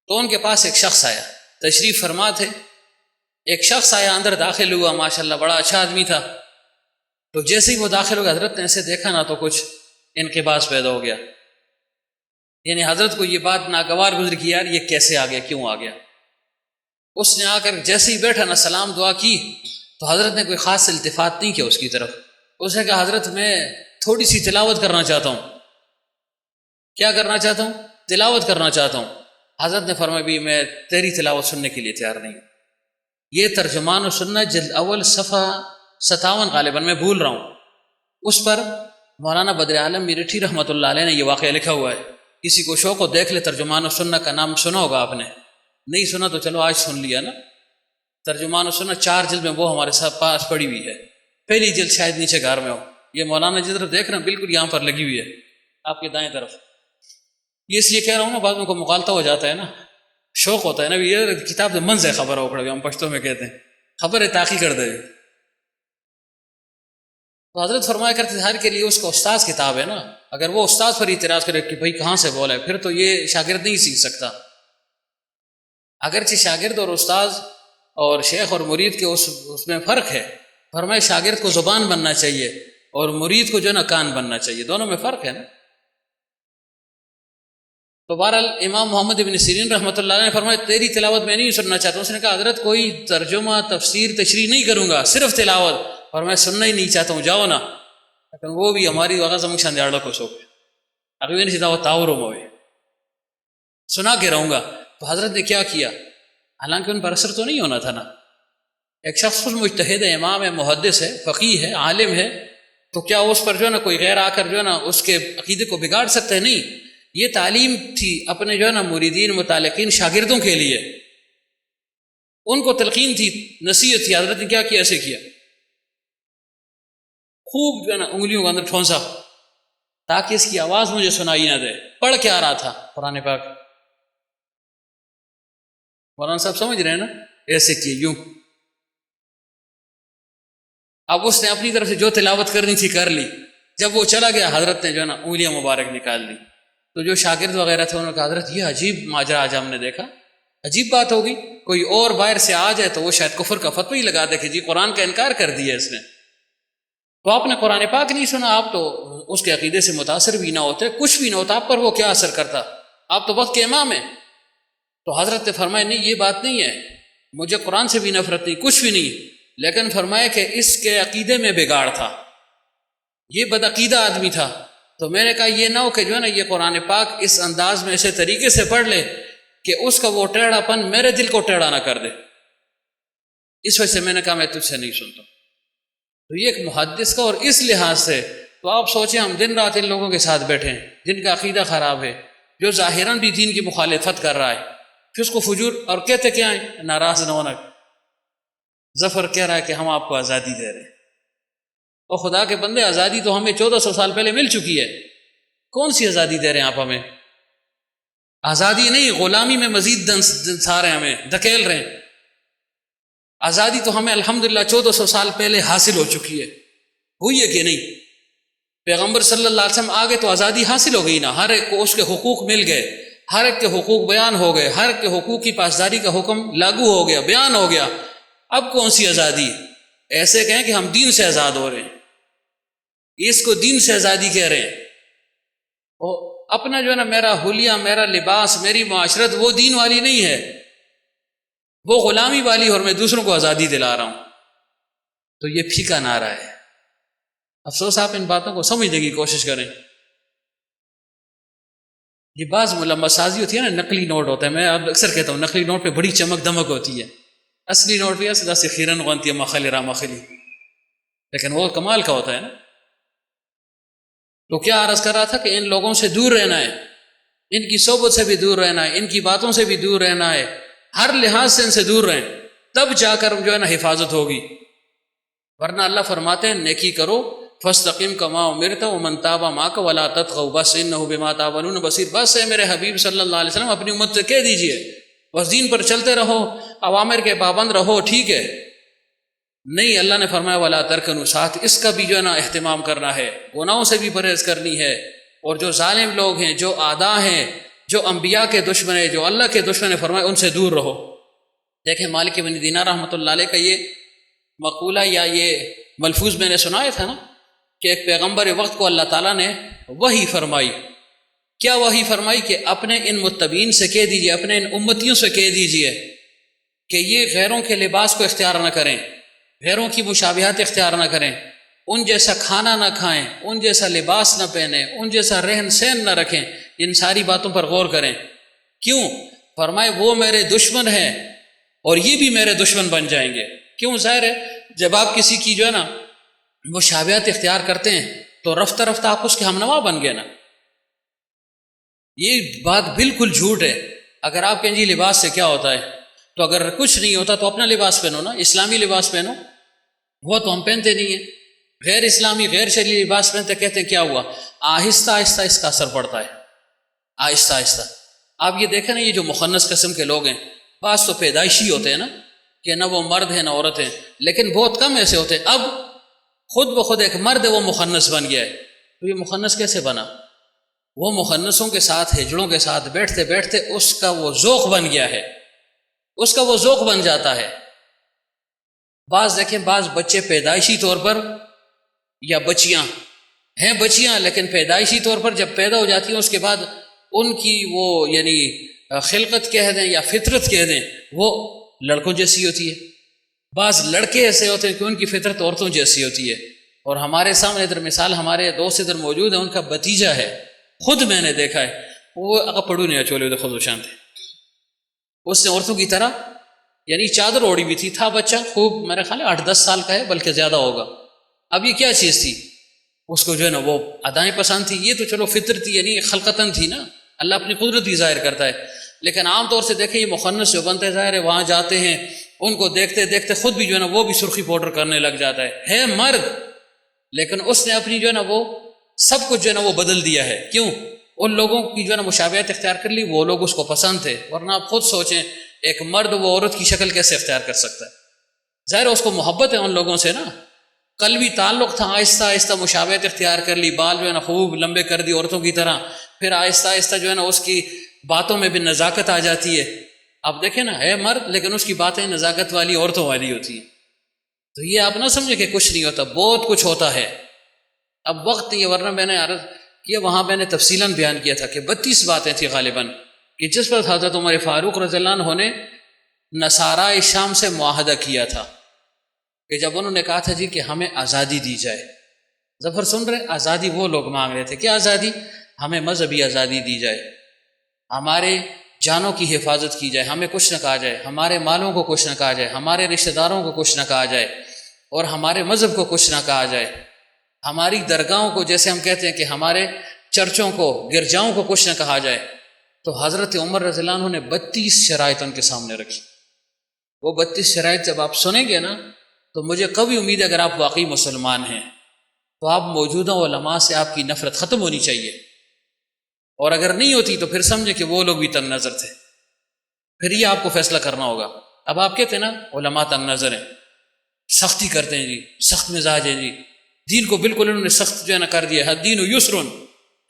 تو ان کے پاس ایک شخص آیا، تشریف فرما تھے، ایک شخص آیا اندر داخل ہوا، ماشاءاللہ بڑا اچھا آدمی تھا، تو جیسے ہی وہ داخل ہو گیا حضرت نے ایسے دیکھا نا تو کچھ انقباض پیدا ہو گیا، یعنی حضرت کو یہ بات ناگوار گزری کہ یار یہ کیسے آ گیا، کیوں آ گیا۔ اس نے آ کر جیسے ہی بیٹھا نا سلام دعا کی تو حضرت نے کوئی خاص التفات نہیں کیا اس کی طرف۔ اس نے کہا حضرت میں تھوڑی سی تلاوت کرنا چاہتا ہوں۔ کیا کرنا چاہتا ہوں؟ تلاوت کرنا چاہتا ہوں۔ حضرت نے فرمایا بھی میں تیری تلاوت سننے کے لیے تیار نہیں ہوں۔ یہ ترجمان و سنت جلد اول صفحہ 57 غالباً، میں بھول رہا ہوں، اس پر مولانا بدر عالم میرٹھی رحمۃ اللہ علیہ نے یہ واقعہ لکھا ہوا ہے۔ کسی کو شوق ہو دیکھ لے، ترجمان و سنت کا نام سنا ہوگا آپ نے، نہیں سنا تو چلو آج سن لیا نا۔ ترجمان و سنت 4 جلد میں وہ ہمارے ساتھ پاس پڑی ہوئی ہے، پہلی جلد شاید نیچے گھر میں ہو، یہ مولانا جی طرف دیکھ رہے ہیں بالکل یہاں پر لگی ہوئی ہے آپ کے دائیں طرف۔ یہ اس لیے کہہ رہا ہوں نا، بعض میں کو مغالطہ ہو جاتا ہے نا، شوق ہوتا ہے نا، یہ کتاب سے منز ہے خبر ہو کھڑے، ہم پشتوں میں کہتے ہیں خبر ہے تاخی کر دے۔ تو حضرت فرمایا کرتے تھے ہر کے لیے اس کا استاذ کتاب ہے نا، اگر وہ استاذ پر اعتراض کرے کہ بھائی کہاں سے بولا ہے، پھر تو یہ شاگرد نہیں سیکھ سکتا۔ اگرچہ شاگرد اور استاذ اور شیخ اور مرید کے اس میں فرق ہے، فرمایا شاگرد کو زبان بننا چاہیے اور مرید کو جو ہے نا کان بننا چاہیے، دونوں میں فرق ہے نا۔ تو بہرحال امام محمد ابن سیرین رحمۃ اللہ علیہ نے فرمایا تیری تلاوت میں نہیں سننا چاہتا ہوں۔ اس نے کہا حضرت کوئی ترجمہ تفسیر تشریح نہیں کروں گا، صرف تلاوت، اور میں سننا ہی نہیں چاہتا ہوں، جاؤ نا۔ لیکن وہ بھی ہماری وغیرہ زمین شاندیاڑوں کو سوکھ ابھی نہیں چاہتا وہ تاور ہوئے سنا کے رہوں گا۔ تو حضرت نے کیا کیا، حالانکہ ان پر اثر تو نہیں ہونا تھا نا، ایک شخص خود مجتہد ہے، امام ہے، محدث ہے، فقیہ ہے، عالم ہے، تو کیا اس پر جو ہے نا کوئی غیر آ کر جو ہے نا اس کے عقیدے کو بگاڑ سکتے ہیں؟ نہیں، یہ تعلیم تھی اپنے جو ہے نا مریدین متعلقین شاگردوں کے لیے، ان کو تلقین تھی، نصیحت تھی، حضرت نے کیا کیا، ایسے کیا، خوب جو ہے نا انگلیوں کے اندر ٹھونسا تاکہ اس کی آواز مجھے سنائی نہ دے۔ پڑھ کے آ رہا تھا قرآن پاک، مولانا صاحب سمجھ رہے ہیں نا، ایسے کیے یوں۔ اب اس نے اپنی طرف سے جو تلاوت کرنی تھی کر لی، جب وہ چلا گیا حضرت نے جو ہے نا انگلیاں مبارک نکال لی، تو جو شاگرد وغیرہ تھے انہوں نے کہا حضرت یہ عجیب ماجرا آج ہم نے دیکھا، عجیب بات ہوگی، کوئی اور باہر سے آ جائے تو وہ شاید کفر کا فتوی لگا دے کہ جی قرآن کا انکار کر دیا اس نے، تو آپ نے قرآن پاک نہیں سنا، آپ تو اس کے عقیدے سے متاثر بھی نہ ہوتے، کچھ بھی نہ ہوتا، آپ پر وہ کیا اثر کرتا، آپ تو وقت کے امام ہیں۔ تو حضرت نے فرمایا نہیں، یہ بات نہیں ہے، مجھے قرآن سے بھی نفرت نہیں، کچھ بھی نہیں، لیکن فرمایا کہ اس کے عقیدے میں بگاڑ تھا، یہ بدعقیدہ آدمی تھا، تو میں نے کہا یہ نہ ہو کہ جو ہے نا یہ قرآن پاک اس انداز میں ایسے طریقے سے پڑھ لے کہ اس کا وہ ٹیڑھا پن میرے دل کو ٹیڑھا نہ کر دے، اس وجہ سے میں نے کہا میں تجھ سے نہیں سنتا۔ تو یہ ایک محدث کا، اور اس لحاظ سے تو آپ سوچیں ہم دن رات ان لوگوں کے ساتھ بیٹھے ہیں جن کا عقیدہ خراب ہے، جو ظاہراً بھی دین کی مخالفت کر رہا ہے، پھر اس کو فجور، اور کہتے کیا ہیں، ناراض نہ ہونا، ظفر کہہ رہا ہے کہ ہم آپ کو آزادی دے رہے ہیں، اور خدا کے بندے آزادی تو ہمیں 1400 سال پہلے مل چکی ہے، کون سی آزادی دے رہے ہیں آپ ہمیں؟ آزادی نہیں، غلامی میں مزید دنسا رہے ہیں، ہمیں دھکیل رہے ہیں۔ آزادی تو ہمیں الحمدللہ 1400 سال پہلے حاصل ہو چکی ہے، ہوئی ہے کہ نہیں؟ پیغمبر صلی اللہ علیہ وسلم آگے تو آزادی حاصل ہو گئی نا، ہر ایک کو اس کے حقوق مل گئے، ہر ایک کے حقوق بیان ہو گئے، ہر ایک کے حقوق کی پاسداری کا حکم لاگو ہو گیا، بیان ہو گیا، اب کون سی آزادی؟ ایسے کہیں کہ ہم دین سے آزاد ہو رہے ہیں، اس کو دین سے آزادی کہہ رہے ہیں، اور اپنا جو ہے نا میرا حلیہ، میرا لباس، میری معاشرت وہ دین والی نہیں ہے، وہ غلامی والی، اور میں دوسروں کو آزادی دلا رہا ہوں، تو یہ پھیکا نعرہ ہے۔ افسوس آپ ان باتوں کو سمجھنے کی کوشش کریں۔ یہ بعض ملمہ سازی ہوتی ہے نا، نقلی نوٹ ہوتا ہے، میں اب اکثر کہتا ہوں نقلی نوٹ پہ بڑی چمک دمک ہوتی ہے، اصلی نوٹ پہ صدا سے خیرن غنتی ہے مخل رامخلی، لیکن وہ کمال کا ہوتا ہے نا۔ تو کیا عرض کر رہا تھا کہ ان لوگوں سے دور رہنا ہے، ان کی صحبت سے بھی دور رہنا ہے، ان کی باتوں سے بھی دور رہنا ہے، ہر لحاظ سے ان سے دور رہیں، تب جا کر جو ہے نا حفاظت ہوگی، ورنہ اللہ فرماتے ہیں نیکی کرو، فاستقم کما امرت ومن تاب معک ولا تطغوا، بس انہ بما تعملون بصیر۔ بس ہے میرے حبیب صلی اللہ علیہ وسلم اپنی امت سے کہہ دیجئے بس دین پر چلتے رہو، اوامر کے پابند رہو، ٹھیک ہے؟ نہیں، اللہ نے فرمایا ولا ترکنوا، ساتھ اس کا بھی جو ہے نا اہتمام کرنا ہے، گناہوں سے بھی پرہیز کرنی ہے، اور جو ظالم لوگ ہیں، جو اعداء ہیں، جو انبیاء کے دشمن ہیں، جو اللہ کے دشمن ہیں، فرمایا ان سے دور رہو۔ دیکھیں مالک بن دینار رحمۃ اللہ علیہ کا یہ مقولہ یا یہ ملفوظ میں نے سنایا تھا نا کہ ایک پیغمبر وقت کو اللہ تعالیٰ نے وحی فرمائی، کیا وحی فرمائی؟ کہ اپنے ان متبعین سے کہہ دیجئے، اپنے ان امتیوں سے کہہ دیجئے کہ یہ غیروں کے لباس کو اختیار نہ کریں، غیروں کی مشابہت اختیار نہ کریں، ان جیسا کھانا نہ کھائیں، ان جیسا لباس نہ پہنیں، ان جیسا رہن سہن نہ رکھیں، ان ساری باتوں پر غور کریں۔ کیوں؟ فرمائے وہ میرے دشمن ہیں اور یہ بھی میرے دشمن بن جائیں گے۔ کیوں؟ ظاہر ہے جب آپ کسی کی جو ہے نا مشابہت اختیار کرتے ہیں تو رفتہ رفتہ آپ اس کے ہمنوا بن گئے نا۔ یہ بات بالکل جھوٹ ہے۔ اگر آپ کہیں جی لباس سے کیا ہوتا ہے، تو اگر کچھ نہیں ہوتا تو اپنا لباس پہنو نا، اسلامی لباس پہنو، وہ تو ہم پہنتے نہیں ہیں، غیر اسلامی غیر شرعی لباس پہنتے، کہتے ہیں کیا ہوا؟ آہستہ آہستہ اس کا اثر پڑتا ہے، آہستہ آہستہ۔ آپ یہ دیکھیں نا، یہ جو مخنث قسم کے لوگ ہیں، بعض تو پیدائشی ہوتے ہیں نا کہ نہ وہ مرد ہیں نہ عورت ہیں، لیکن بہت کم ایسے ہوتے ہیں۔ اب خود بخود ایک مرد ہے وہ مخنث بن گیا ہے، تو یہ مخنث کیسے بنا؟ وہ مخنثوں کے ساتھ، ہجڑوں کے ساتھ بیٹھتے بیٹھتے اس کا وہ ذوق بن گیا ہے، اس کا وہ ذوق بن جاتا ہے۔ بعض دیکھیں، بعض بچے پیدائشی طور پر، یا بچیاں ہیں بچیاں لیکن پیدائشی طور پر جب پیدا ہو جاتی ہیں اس کے بعد ان کی وہ یعنی خلقت کہہ دیں یا فطرت کہہ دیں، وہ لڑکوں جیسی ہوتی ہے۔ بعض لڑکے ایسے ہوتے ہیں کہ ان کی فطرت عورتوں جیسی ہوتی ہے۔ اور ہمارے سامنے ادھر مثال، ہمارے دوست ادھر موجود ہیں، ان کا بھتیجا ہے، خود میں نے دیکھا ہے، وہ پڑھو نہیں چولے ادھر خود و شانت، اس نے عورتوں کی طرح یعنی چادر اوڑی بھی تھی، تھا بچہ خوب، میرے خیال 8-10 سال کا ہے بلکہ زیادہ ہوگا۔ اب یہ کیا چیز تھی؟ اس کو جو ہے نا وہ ادائیں پسند تھی، یہ تو چلو فطرتی یعنی خلقتاً تھی نا، اللہ اپنی قدرت ہی ظاہر کرتا ہے۔ لیکن عام طور سے دیکھیں یہ مخنث جو بنتے ظاہر ہے، وہاں جاتے ہیں ان کو دیکھتے دیکھتے خود بھی جو ہے نا وہ بھی سرخی پاؤڈر کرنے لگ جاتا ہے مرد، لیکن اس نے اپنی جو ہے نا وہ سب کچھ جو ہے نا وہ بدل دیا ہے. کیوں؟ ان لوگوں کی جو ہے نا مشابہت اختیار کر لی، وہ لوگ اس کو پسند تھے. ورنہ آپ خود سوچیں ایک مرد وہ عورت کی شکل کیسے اختیار کر سکتا ہے؟ ظاہر اس کو محبت ہے ان لوگوں سے نا، قلبی تعلق تھا. آہستہ آہستہ مشابہت اختیار کر لی، بال جو ہے نا خوب لمبے کر دی عورتوں کی طرح. پھر آہستہ آہستہ جو ہے نا اس کی باتوں میں بھی نزاکت آ جاتی ہے. آپ دیکھیں نا ہے مرد لیکن اس کی باتیں نزاکت والی عورتوں والی ہوتی ہیں. تو یہ آپ نہ سمجھے کہ کچھ نہیں ہوتا، بہت کچھ ہوتا ہے. اب وقت نہیں ہے، ورنہ میں نے عرض کیا وہاں میں نے تفصیلاً بیان کیا تھا کہ 32 باتیں تھیں غالباً کہ جس پر حضرت عمر فاروق رضی اللہ عنہ نے نصارائے شام سے معاہدہ کیا تھا کہ جب انہوں نے کہا تھا جی کہ ہمیں آزادی دی جائے. ظفر سن رہے؟ آزادی وہ لوگ مانگ رہے تھے. کیا آزادی؟ ہمیں مذہبی آزادی دی جائے، ہمارے جانوں کی حفاظت کی جائے، ہمیں کچھ نہ کہا جائے، ہمارے مالوں کو کچھ نہ کہا جائے، ہمارے رشتہ داروں کو کچھ نہ کہا جائے، اور ہمارے مذہب کو کچھ نہ کہا جائے، ہماری درگاہوں کو، جیسے ہم کہتے ہیں کہ ہمارے چرچوں کو، گرجاؤں کو کچھ نہ کہا جائے. تو حضرت عمر رضی اللہ عنہ نے 32 شرائط ان کے سامنے رکھی. وہ 32 شرائط جب آپ سنیں گے نا تو مجھے قوی امید ہے اگر آپ واقعی مسلمان ہیں تو آپ موجودہ علماء سے آپ کی نفرت ختم ہونی چاہیے، اور اگر نہیں ہوتی تو پھر سمجھے کہ وہ لوگ بھی تنگ نظر تھے. پھر یہ آپ کو فیصلہ کرنا ہوگا. اب آپ کہتے ہیں نا علماء تنگ نظر ہیں، سختی کرتے ہیں جی، سخت مزاج ہیں جی، دین کو بالکل انہوں نے سخت جو ہے نا کر دیا ہے، دین یسرن،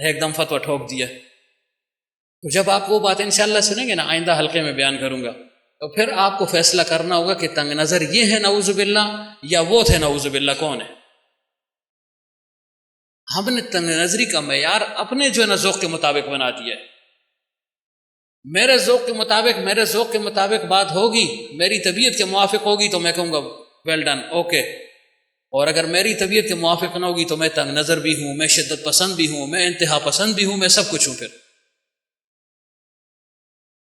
ایک دم فتویٰ ٹھوک دیا. تو جب آپ وہ باتیں انشاءاللہ سنیں گے نا، آئندہ حلقے میں بیان کروں گا، تو پھر آپ کو فیصلہ کرنا ہوگا کہ تنگ نظر یہ ہے نعوذ باللہ یا وہ تھے نعوذ باللہ، کون ہے. ہم نے تنگ نظری کا معیار اپنے جو ہے نا ذوق کے مطابق بنا دیا ہے. میرے ذوق کے مطابق بات ہوگی، میری طبیعت کے موافق ہوگی تو میں کہوں گا ویل ڈن، اوکے. اور اگر میری طبیعت کے موافق نہ ہوگی تو میں تنگ نظر بھی ہوں، میں شدت پسند بھی ہوں، میں انتہا پسند بھی ہوں، میں سب کچھ ہوں.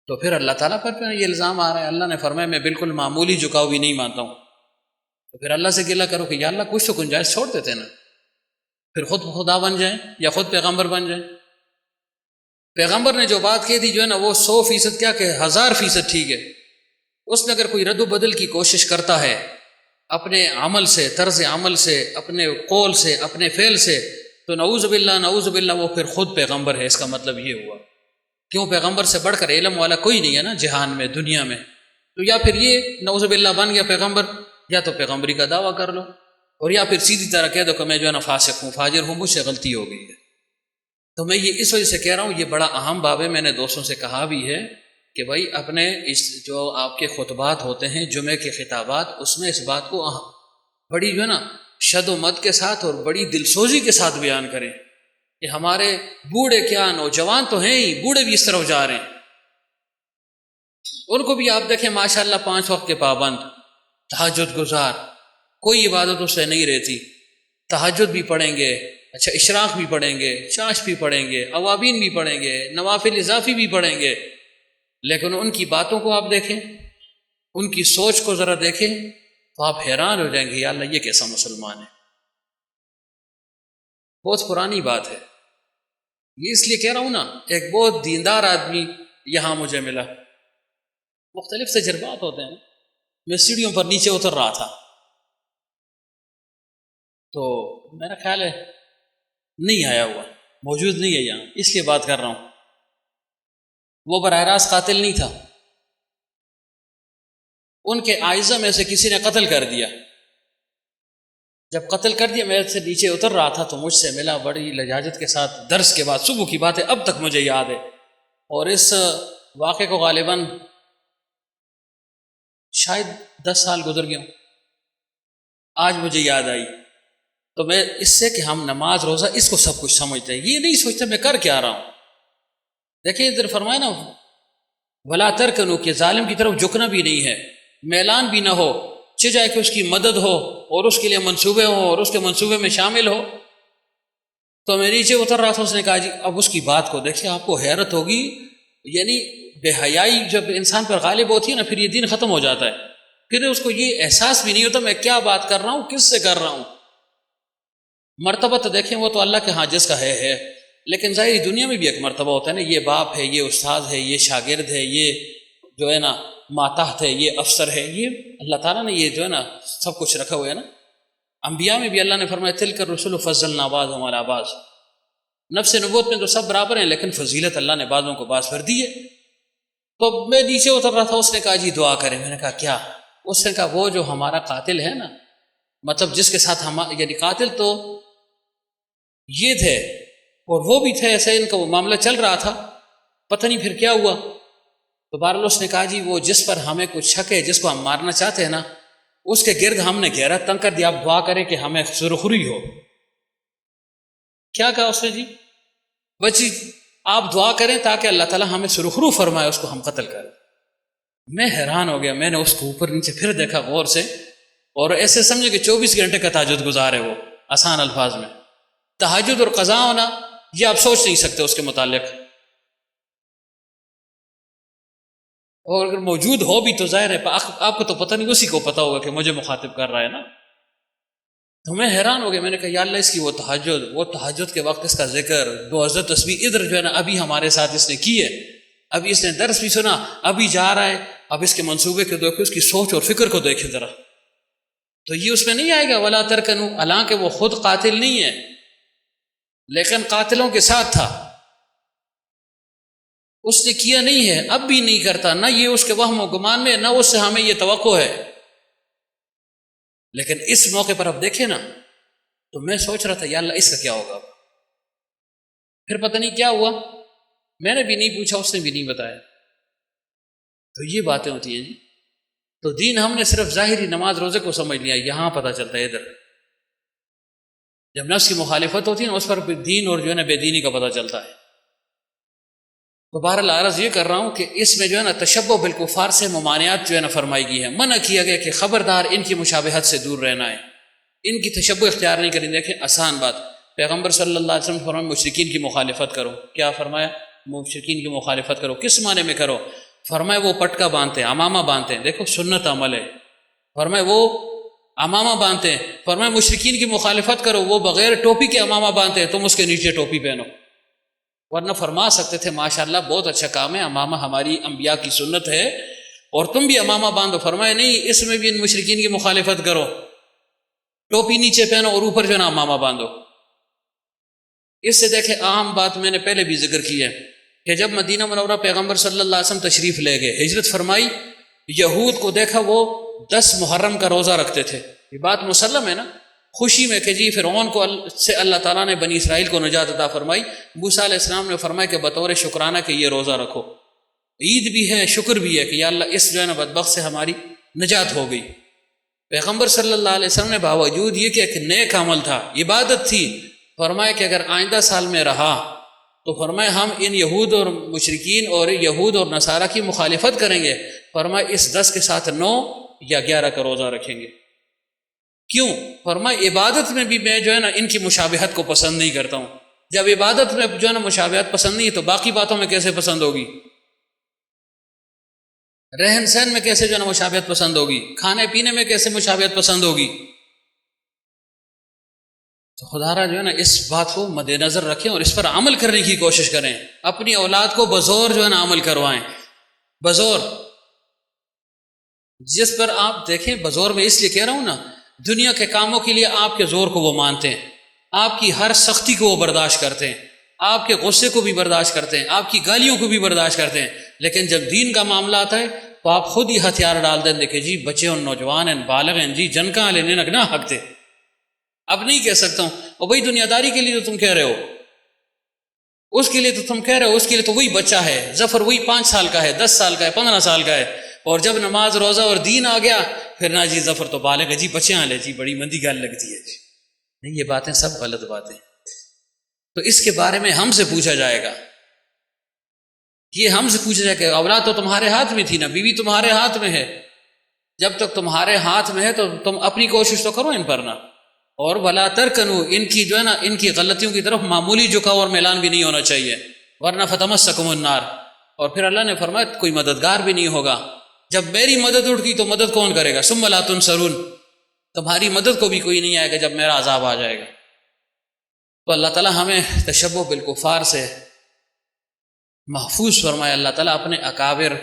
تو پھر اللہ تعالیٰ پر یہ الزام آ رہا ہے. اللہ نے فرمایا میں بالکل معمولی جھکاؤ بھی نہیں مانتا ہوں. تو پھر اللہ سے گلہ کرو کہ یا اللہ کچھ تو گنجائش چھوڑ دیتے نا، پھر خود خدا بن جائیں یا خود پیغمبر بن جائیں. پیغمبر نے جو بات کہی تھی جو ہے نا وہ 100% کیا کہ 1000% ٹھیک ہے. اس میں اگر کوئی رد و بدل کی کوشش کرتا ہے اپنے عمل سے، طرز عمل سے، اپنے قول سے، اپنے فعل سے، تو نعوذ باللہ وہ پھر خود پیغمبر ہے. اس کا مطلب یہ ہوا. کیوں؟ پیغمبر سے بڑھ کر علم والا کوئی نہیں ہے نا جہان میں، دنیا میں. تو یا پھر یہ نعوذ باللہ بن گیا پیغمبر، یا تو پیغمبری کا دعویٰ کر لو، اور یا پھر سیدھی طرح کہہ دو کہ میں جو ہے نا فاسق ہوں، فاجر ہوں، مجھ سے غلطی ہو گئی ہے. تو میں یہ اس وجہ سے کہہ رہا ہوں، یہ بڑا اہم باب ہے. میں نے دوستوں سے کہا بھی ہے کہ بھائی اپنے اس جو آپ کے خطبات ہوتے ہیں، جمعے کے خطابات، اس میں اس بات کو بڑی جو ہے نا شد و مد کے ساتھ اور بڑی دلسوزی کے ساتھ بیان کریں کہ ہمارے بوڑھے کیا، نوجوان تو ہیں ہی، بوڑھے بھی اس طرف جا رہے ہیں. ان کو بھی آپ دیکھیں ماشاءاللہ 5 وقت کے پابند، تہجد گزار، کوئی عبادت اس سے نہیں رہتی. تہجد بھی پڑھیں گے، اچھا اشراق بھی پڑھیں گے، چاش بھی پڑھیں گے، اوابین بھی پڑھیں گے، نوافل اضافی بھی پڑھیں گے. لیکن ان کی باتوں کو آپ دیکھیں، ان کی سوچ کو ذرا دیکھیں تو آپ حیران ہو جائیں گے یا اللہ یہ کیسا مسلمان ہے. بہت پرانی بات ہے یہ، اس لیے کہہ رہا ہوں نا. ایک بہت دیندار آدمی یہاں مجھے ملا، مختلف تجربات ہوتے ہیں. میں سیڑھیوں پر نیچے اتر رہا تھا تو میرا خیال ہے نہیں آیا ہوا، موجود نہیں ہے یہاں، اس لیے بات کر رہا ہوں. وہ براہ راست قاتل نہیں تھا، ان کے اعزہ میں سے کسی نے قتل کر دیا. جب قتل کر دیا میں سے نیچے اتر رہا تھا تو مجھ سے ملا بڑی لجاجت کے ساتھ. درس کے بعد صبح کی بات ہے، اب تک مجھے یاد ہے، اور اس واقعے کو غالباً شاید 10 سال گزر گیا ہوں. آج مجھے یاد آئی تو میں اس سے کہ ہم نماز روزہ اس کو سب کچھ سمجھتے ہیں، یہ نہیں سوچتے میں کر کیا رہا ہوں. دیکھیں ادھر فرمایا نا ولا ترکنوا، کہ ظالم کی طرف جھکنا بھی نہیں ہے، میلان بھی نہ ہو، چاہے کہ اس کی مدد ہو اور اس کے لیے منصوبے ہوں اور اس کے منصوبے میں شامل ہو. تو میں نیچے اتر رہا تھا، اس نے کہا جی اب اس کی بات کو دیکھیں، آپ کو حیرت ہوگی. یعنی بے حیائی جب انسان پر غالب ہوتی ہے نا پھر یہ دین ختم ہو جاتا ہے، پھر اس کو یہ احساس بھی نہیں ہوتا میں کیا بات کر رہا ہوں، کس سے کر رہا ہوں. مرتبہ تو دیکھیں وہ تو اللہ کے ہاں جس کا ہے، لیکن ظاہری دنیا میں بھی ایک مرتبہ ہوتا ہے نا، یہ باپ ہے، یہ استاد ہے، یہ شاگرد ہے، یہ جو ہے نا ماتحت ہے، یہ افسر ہے، یہ اللہ تعالیٰ نے یہ جو ہے نا سب کچھ رکھا ہوا ہے نا۔ انبیاء میں بھی اللہ نے فرمایا تلک الرسل فضلنا بعضهم علی بعض، نفس نبوت میں تو سب برابر ہیں لیکن فضیلت اللہ نے بعضوں کو بعض پر دی ہے۔ تو میں نیچے اتر رہا تھا، اس نے کہا جی دعا کریں۔ میں نے کہا کیا؟ اس نے کہا وہ جو ہمارا قاتل ہے نا، مطلب جس کے ساتھ ہم، یعنی قاتل تو یہ تھے اور وہ بھی تھے، ایسے ان کا وہ معاملہ چل رہا تھا، پتہ نہیں پھر کیا ہوا۔ تو بہرحال اس نے کہا جی وہ جس پر ہمیں کچھ شک ہے، جس کو ہم مارنا چاہتے ہیں نا، اس کے گرد ہم نے گہرا تنگ کر دیا، آپ دعا کریں کہ ہمیں سرخری ہو۔ کیا کہا اس نے؟ جی بچی آپ دعا کریں تاکہ اللہ تعالیٰ ہمیں سرخرو فرمائے، اس کو ہم قتل کریں۔ میں حیران ہو گیا، میں نے اس کو اوپر نیچے پھر دیکھا غور سے، اور ایسے سمجھے کہ 24 گھنٹے کا تہجد گزارے وہ، آسان الفاظ میں۔ تہجد اور قضا ہونا یہ آپ سوچ نہیں سکتے اس کے متعلق، اور اگر موجود ہو بھی تو ظاہر ہے آپ کو تو پتہ نہیں، اسی کو پتہ ہوگا کہ مجھے مخاطب کر رہا ہے نا۔ تو میں حیران ہو گیا، میں نے کہا یا اللہ اس کی وہ تہجد کے وقت اس کا ذکر، 2000 تسبیح ادھر جو ہے نا ابھی ہمارے ساتھ اس نے کی ہے، ابھی اس نے درس بھی سنا، ابھی جا رہا ہے، اب اس کے منصوبے کو دیکھو، اس کی سوچ اور فکر کو دیکھیں ذرا، تو یہ اس میں نہیں آئے گا ولا ترکنوا، حالانکہ وہ خود قاتل نہیں ہے لیکن قاتلوں کے ساتھ تھا، اس نے کیا نہیں ہے، اب بھی نہیں کرتا، نہ یہ اس کے وہم و گمان میں، نہ اس سے ہمیں یہ توقع ہے۔ لیکن اس موقع پر اب دیکھیں نا، تو میں سوچ رہا تھا یا اللہ اس کا کیا ہوگا۔ پھر پتہ نہیں کیا ہوا، میں نے بھی نہیں پوچھا، اس نے بھی نہیں بتایا۔ تو یہ باتیں ہوتی ہیں جی۔ تو دین ہم نے صرف ظاہری نماز روزے کو سمجھ لیا، یہاں پتہ چلتا ہے ادھر جب نفس کی مخالفت ہوتی ہے نا، اس پر دین اور جو ہے نا بے دینی کا پتہ چلتا ہے۔ تو بہرحال عرض یہ کر رہا ہوں کہ اس میں جو ہے نا تشبہ بالکفار سے ممانعت جو ہے نا فرمائی گئی ہے، منع کیا گیا کہ خبردار ان کی مشابہت سے دور رہنا ہے، ان کی تشبہ اختیار نہیں کریں۔ دیکھیں آسان بات، پیغمبر صلی اللہ علیہ وسلم نے فرمایا مشرکین کی مخالفت کرو۔ کیا فرمایا؟ مشرکین کی مخالفت کرو۔ کس معنی میں کرو؟ فرمایا وہ پٹکا باندھتے ہیں، امامہ باندھتے ہیں، دیکھو سنت عمل ہے، فرمایا وہ امامہ باندھتے ہیں، فرمایا مشرکین کی مخالفت کرو، وہ بغیر ٹوپی کے امامہ باندھتے ہیں، تم اس کے نیچے ٹوپی پہنو۔ ورنہ فرما سکتے تھے ماشاءاللہ بہت اچھا کام ہے، امامہ ہماری انبیاء کی سنت ہے اور تم بھی امامہ باندھو۔ فرمایا نہیں، اس میں بھی ان مشرکین کی مخالفت کرو، ٹوپی نیچے پہنو اور اوپر جو ہے نا امامہ باندھو۔ اس سے دیکھیں عام بات میں نے پہلے بھی ذکر کی ہے کہ جب مدینہ منورہ پیغمبر صلی اللہ علیہ وسلم تشریف لے گئے، ہجرت فرمائی، یہود کو دیکھا وہ 10 محرم کا روزہ رکھتے تھے۔ یہ بات مسلم ہے نا، خوشی میں کہ جی فرعون کو سے اللہ تعالیٰ نے بنی اسرائیل کو نجات عطا فرمائی، موسیٰ علیہ السلام نے فرمایا کہ بطور شکرانہ کہ یہ روزہ رکھو، عید بھی ہے، شکر بھی ہے کہ یا اللہ اس جو ہے نا بدبخت سے ہماری نجات ہو گئی۔ پیغمبر صلی اللہ علیہ وسلم نے باوجود یہ کہ ایک نیک عمل تھا، عبادت تھی، فرمایا کہ اگر آئندہ سال میں رہا تو فرمایا ہم ان یہود اور مشرکین اور یہود اور نصارہ کی مخالفت کریں گے، فرمایا اس 10 کے ساتھ 9 یا 11 کا روزہ رکھیں گے۔ کیوں؟ فرمایا عبادت میں بھی میں جو ہے نا ان کی مشابہت کو پسند نہیں کرتا ہوں۔ جب عبادت میں جو ہے نا مشابہت پسند نہیں ہے تو باقی باتوں میں کیسے پسند ہوگی؟ رہن سہن میں کیسے جو ہے نا مشابہت پسند ہوگی؟ کھانے پینے میں کیسے مشابہت پسند ہوگی؟ تو خدا را جو ہے نا اس بات کو مد نظر رکھیں اور اس پر عمل کرنے کی کوشش کریں، اپنی اولاد کو بزور جو ہے نا عمل کروائیں، بزور، جس پر آپ دیکھیں بزور میں اس لیے کہہ رہا ہوں نا، دنیا کے کاموں کے لیے آپ کے زور کو وہ مانتے ہیں، آپ کی ہر سختی کو وہ برداشت کرتے ہیں، آپ کے غصے کو بھی برداشت کرتے ہیں، آپ کی گالیوں کو بھی برداشت کرتے ہیں، لیکن جب دین کا معاملہ آتا ہے تو آپ خود ہی ہتھیار ڈال دیں، دیکھیں جی بچے اور نوجوان ہیں، بالغ ہیں جی، جن کہاں لینے نہ حق تھے، اب نہیں کہہ سکتا ہوں، اور بھائی دنیا داری کے لیے تو تم کہہ رہے ہو، اس کے لیے تو تم کہہ رہے ہو، اس کے لیے تو وہی بچہ ہے، ظفر وہی 5 سال کا ہے، 10 سال کا ہے، 15 سال کا ہے، اور جب نماز روزہ اور دین آ گیا پھر نہ جی ظفر تو بالغ ہے جی، بچے آ لے جی، بڑی مندی گال لگتی ہے جی۔ نہیں، یہ باتیں سب غلط باتیں، تو اس کے بارے میں ہم سے پوچھا جائے گا، یہ ہم سے پوچھا جائے گا، اولاد تو تمہارے ہاتھ میں تھی نا، بیوی تمہارے ہاتھ میں ہے، جب تک تمہارے ہاتھ میں ہے تو تم اپنی کوشش تو کرو ان پر نا، اور ولا ترکنوا، ان کی جو ہے نا ان کی غلطیوں کی طرف معمولی جھکاؤ اور میلان بھی نہیں ہونا چاہیے، ورنہ فتمسکم النار، اور پھر اللہ نے فرمایا کوئی مددگار بھی نہیں ہوگا، جب میری مدد اٹھ گئی تو مدد کون کرے گا؟ ثم لا تنصرون، تمہاری مدد کو بھی کوئی نہیں آئے گا جب میرا عذاب آ جائے گا۔ تو اللہ تعالیٰ ہمیں تشبہ بالکفار سے محفوظ فرمائے، اللہ تعالیٰ اپنے اکابر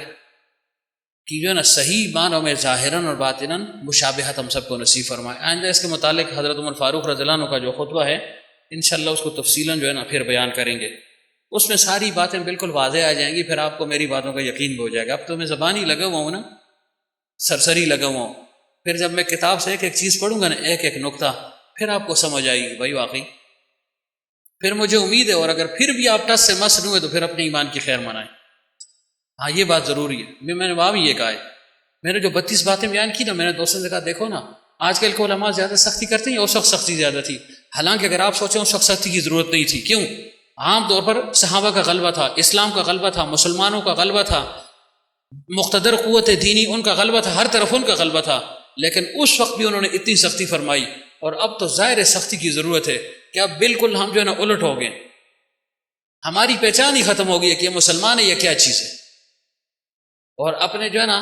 کہ جو ہے نا صحیح معنوں میں ظاہراً اور باطناً مشابہت ہم سب کو نصیب فرمائے۔ آئندہ اس کے متعلق حضرت عمر فاروق رضی اللہ عنہ کا جو خطبہ ہے انشاءاللہ اس کو تفصیلاً جو ہے نا پھر بیان کریں گے، اس میں ساری باتیں بالکل واضح آ جائیں گی، پھر آپ کو میری باتوں کا یقین بھی ہو جائے گا۔ اب تو میں زبانی لگا ہوا ہوں نا، سرسری لگا ہوا ہوں، پھر جب میں کتاب سے ایک ایک چیز پڑھوں گا نا، ایک ایک نقطہ، پھر آپ کو سمجھ آئے گی بھائی واقعی۔ پھر مجھے امید ہے، اور اگر پھر بھی آپ ٹس سے مس نہ ہوئے تو پھر اپنے ایمان کی خیر منائیں۔ ہاں یہ بات ضروری ہے، میں نے وہاں بھی یہ کہا ہے، میں نے جو 32 باتیں بیان کی نا، میں نے دوستوں سے کہا دیکھو نا آج کل کے علماء زیادہ سختی کرتے ہیں، اس وقت سختی زیادہ تھی، حالانکہ اگر آپ سوچیں اس وقت سختی کی ضرورت نہیں تھی۔ کیوں؟ عام طور پر صحابہ کا غلبہ تھا، اسلام کا غلبہ تھا، مسلمانوں کا غلبہ تھا، مقتدر قوت دینی ان کا غلبہ تھا، ہر طرف ان کا غلبہ تھا، لیکن اس وقت بھی انہوں نے اتنی سختی فرمائی۔ اور اب تو ظاہر سختی کی ضرورت ہے کہ اب بالکل ہم جو ہے نا الٹ ہو گئے، ہماری پہچان ہی ختم ہو گئی ہے کہ یہ مسلمان ہے، یہ کیا چیز ہے۔ اور اپنے جو ہے نا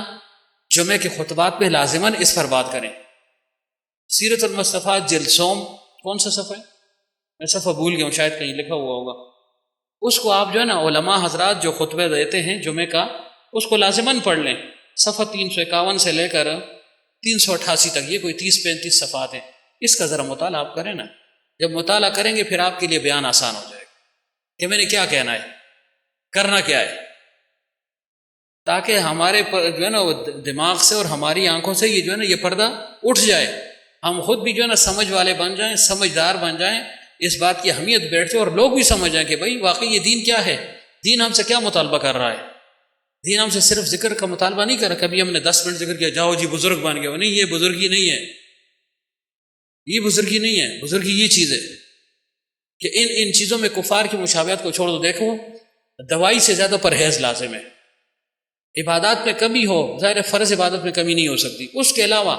جمعے کے خطبات پہ لازماً اس پر بات کریں۔ سیرت المصطفیٰ جلد سوم، کون سا صفحہ ہے؟ میں صفحہ بھول گیا ہوں، شاید کہیں لکھا ہوا ہوگا۔ اس کو آپ جو ہے نا علماء حضرات جو خطبے دیتے ہیں جمعے کا، اس کو لازماً پڑھ لیں۔ صفحہ 351 سے لے کر 388 تک، یہ کوئی 30-35 صفحات ہیں، اس کا ذرا مطالعہ آپ کریں نا۔ جب مطالعہ کریں گے پھر آپ کے لیے بیان آسان ہو جائے گا کہ میں نے کیا کہنا ہے، کرنا کیا ہے، تاکہ ہمارے جو ہے نا وہ دماغ سے اور ہماری آنکھوں سے یہ جو ہے نا یہ پردہ اٹھ جائے، ہم خود بھی جو ہے نا سمجھ والے بن جائیں، سمجھدار بن جائیں، اس بات کی اہمیت بیٹھ جائے، اور لوگ بھی سمجھ جائیں کہ بھائی واقعی یہ دین کیا ہے، دین ہم سے کیا مطالبہ کر رہا ہے۔ دین ہم سے صرف ذکر کا مطالبہ نہیں کر رہا، کبھی ہم نے 10 منٹ ذکر کیا جاؤ جی بزرگ بن گیا، نہیں، یہ بزرگی نہیں ہے، یہ بزرگی نہیں ہے۔ بزرگی یہ چیز ہے کہ ان چیزوں میں کفار کی مشابہت کو چھوڑ دو۔ دیکھو دوائی سے زیادہ پرہیز لازم ہے، عبادات میں کمی ہو، ظاہر فرض عبادت میں کمی نہیں ہو سکتی، اس کے علاوہ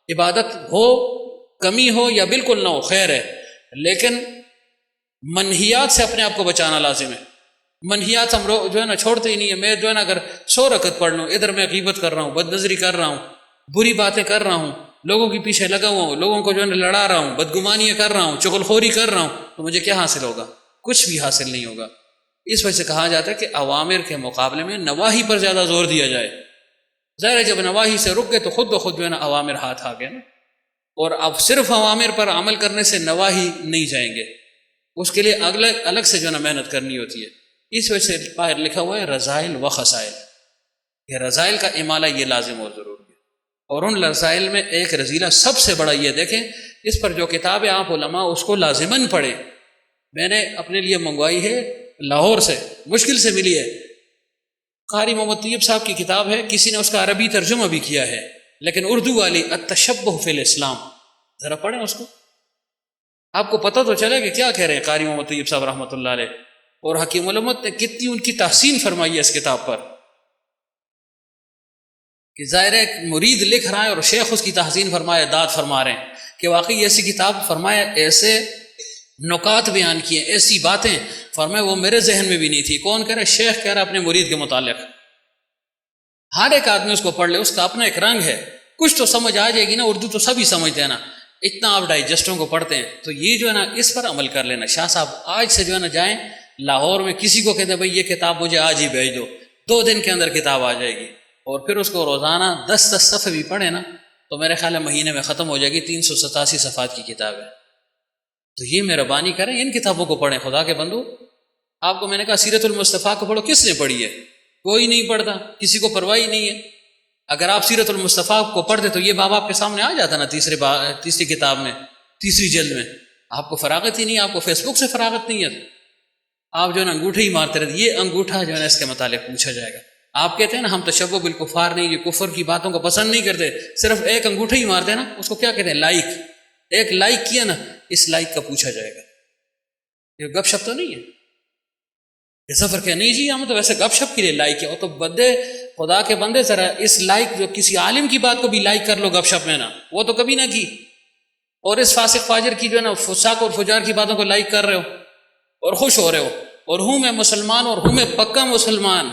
عبادت ہو، کمی ہو یا بالکل نہ ہو خیر ہے، لیکن منہیات سے اپنے آپ کو بچانا لازم ہے۔ منہیات ہم جو ہے نا چھوڑتے ہی نہیں ہے۔ میں جو ہے نا اگر 100 رکعت پڑھ لوں، ادھر میں غیبت کر رہا ہوں، بد نظری کر رہا ہوں، بری باتیں کر رہا ہوں، لوگوں کے پیچھے لگا ہوا ہوں، لوگوں کو جو ہے نا لڑا رہا ہوں، بدگمانیاں کر رہا ہوں، چغل خوری کر رہا ہوں، تو مجھے کیا حاصل ہوگا؟ کچھ بھی حاصل نہیں ہوگا۔ اس وجہ سے کہا جاتا ہے کہ اوامر کے مقابلے میں نواہی پر زیادہ زور دیا جائے۔ ظاہر ہے جب نواہی سے رک گئے تو خود بخود جو ہے نا اوامر ہاتھ آ گئے نا، اور اب صرف اوامر پر عمل کرنے سے نواہی نہیں جائیں گے، اس کے لیے الگ سے جو ہے نا محنت کرنی ہوتی ہے۔ اس وجہ سے باہر لکھا ہوا ہے رذائل و خسائل، کہ رذائل کا امالہ یہ لازم اور ضروری ہے، اور ان رذائل میں ایک رذیلہ سب سے بڑا یہ دیکھیں، اس پر جو کتاب ہے آپ علماء اس کو لازماً پڑھیں۔ میں نے اپنے لیے منگوائی ہے لاہور سے، مشکل سے ملی ہے، قاری محمد طیب صاحب کی کتاب ہے، کسی نے اس کا عربی ترجمہ بھی کیا ہے، لیکن اردو والی التشبہ فی الاسلام، ذرا پڑھیں اس کو، آپ کو پتہ تو چلے کہ کیا کہہ رہے ہیں قاری محمد طیب صاحب رحمۃ اللہ علیہ، اور حکیم علمت نے کتنی ان کی تحسین فرمائی ہے اس کتاب پر، کہ ظاہر ہے مرید لکھ رہا ہے اور شیخ اس کی تحسین فرمائے، داد فرما رہے ہیں کہ واقعی ایسی کتاب فرمایا، ایسے نکات بیان کیے، ایسی باتیں فرمائے وہ میرے ذہن میں بھی نہیں تھی۔ کون کہہ رہا ہے؟ شیخ کہہ رہا ہے اپنے مرید کے متعلق۔ ہر ایک آدمی اس کو پڑھ لے، اس کا اپنا ایک رنگ ہے، کچھ تو سمجھ آ جائے گی نا، اردو تو سبھی سمجھتے ہیں نا، اتنا آپ ڈائجسٹوں کو پڑھتے ہیں، تو یہ جو ہے نا اس پر عمل کر لینا۔ شاہ صاحب آج سے جو ہے نا جائیں لاہور میں، کسی کو کہتے ہیں بھائی یہ کتاب مجھے آج ہی بھیج دو، 2 دن کے اندر کتاب آ جائے گی، اور پھر اس کو روزانہ 10 صفحے بھی پڑھیں نا تو میرے خیال ہے مہینے میں ختم ہو جائے گی۔ 387 صفحات کی کتاب ہے، تو یہ مہربانی کریں ان کتابوں کو پڑھیں۔ خدا کے بندو، آپ کو میں نے کہا سیرت المصطفیٰ کو پڑھو، کس نے پڑھی ہے؟ کوئی نہیں پڑھتا، کسی کو پرواہ ہی نہیں ہے۔ اگر آپ سیرت المصطفیٰ کو پڑھتے تو یہ باب آپ کے سامنے آ جاتا نا، تیسری کتاب میں، تیسری جلد میں۔ آپ کو فراغت ہی نہیں، آپ کو فیس بک سے فراغت نہیں ہے، آپ جو ہے نا انگوٹھے ہی مارتے رہتے۔ یہ انگوٹھا جو ہے نا اس کے متعلق پوچھا جائے گا۔ آپ کہتے ہیں نا ہم تشبہ بالکفار نہیں، یہ کفر کی باتوں کو پسند نہیں کرتے، صرف ایک انگوٹھا ہی مارتے ہیں نا، اس کو کیا کہتے ہیں؟ لائک۔ ایک لائک کیا نا، اس لائک کا پوچھا جائے گا۔ یہ گپ شپ تو نہیں ہے، یہ سفر کیا نہیں جی، ہم تو ویسے گپ شپ کے لیے لائک ہے، وہ تو بندے خدا کے بندے ذرا اس لائک جو کسی عالم کی بات کو بھی لائک کر لو گپ شپ میں نا، وہ تو کبھی نہ کی، اور اس فاسق فاجر کی جو ہے نا فساق اور فجار کی باتوں کو لائک کر رہے ہو اور خوش ہو رہے ہو، اور ہوں میں مسلمان، اور ہوں میں پکا مسلمان،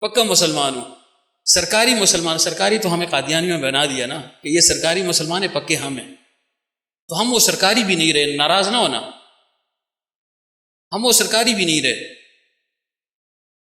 پکا مسلمان ہوں، سرکاری مسلمان۔ سرکاری تو ہمیں قادیانیوں میں بنا دیا نا کہ یہ سرکاری مسلمان ہے، پکے ہم ہیں، تو ہم وہ سرکاری بھی نہیں رہے، ناراض نہ ہونا، ہم وہ سرکاری بھی نہیں رہے۔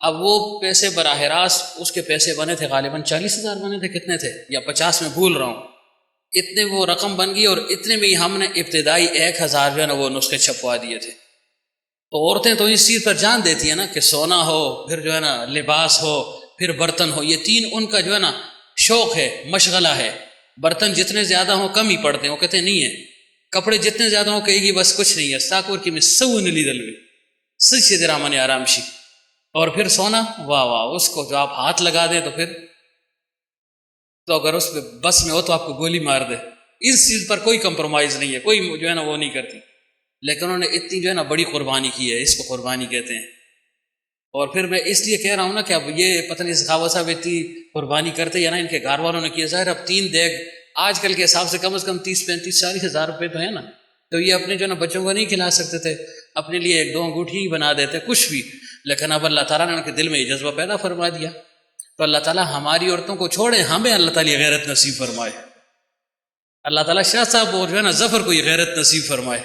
اب وہ پیسے براہ راست اس کے پیسے بنے تھے غالباً 40,000 بنے تھے، کتنے تھے یا 50 میں بھول رہا ہوں، اتنے وہ رقم بن گئی، اور اتنے میں ہی ہم نے ابتدائی 1,000 جو ہے نا وہ نسخے چھپوا دیے تھے۔ تو عورتیں تو اس چیز پر جان دیتی ہیں نا کہ سونا ہو، پھر جو ہے نا لباس ہو، پھر برتن ہو، یہ تین ان کا جو ہے نا شوق ہے، مشغلہ ہے۔ برتن جتنے زیادہ ہوں کم ہی پڑتے ہیں، وہ کہتے ہیں نہیں ہے، کپڑے جتنے زیادہ ہوں کہے گی بس کچھ نہیں ہے، ساکور کی میں سو نلی دلوی سچ درامن آرام شی، اور پھر سونا واہ واہ، اس کو جو آپ ہاتھ لگا دیں تو پھر تو اگر اس پہ بس میں ہو تو آپ کو گولی مار دے، اس چیز پر کوئی کمپرومائز نہیں ہے، کوئی جو ہے نا وہ نہیں کرتی، لیکن انہوں نے اتنی جو ہے نا بڑی قربانی کی ہے، اس کو قربانی کہتے ہیں۔ اور پھر میں اس لیے کہہ رہا ہوں نا کہ اب یہ پتہ نہیں سخاوت صاحب اتنی قربانی کرتے یا نا ان کے گھر والوں نے کیا، ظاہر اب 3 دیگ آج کل کے حساب سے کم از کم 30-35-40 ہزار روپے تو ہے نا، تو یہ اپنے جو ہے نا بچوں کو نہیں کھلا سکتے تھے، اپنے لیے 1-2 انگوٹھی ہی بنا دیتے کچھ بھی، لیکن اب اللہ تعالیٰ نے ان کے دل میں یہ جذبہ پیدا فرما دیا۔ تو اللہ تعالیٰ ہماری عورتوں کو چھوڑے، ہمیں اللہ تعالیٰ یہ غیرت نصیب فرمائے، اللہ تعالیٰ شاہ صاحب اور جو ہے نا ظفر کو یہ غیرت نصیب فرمائے،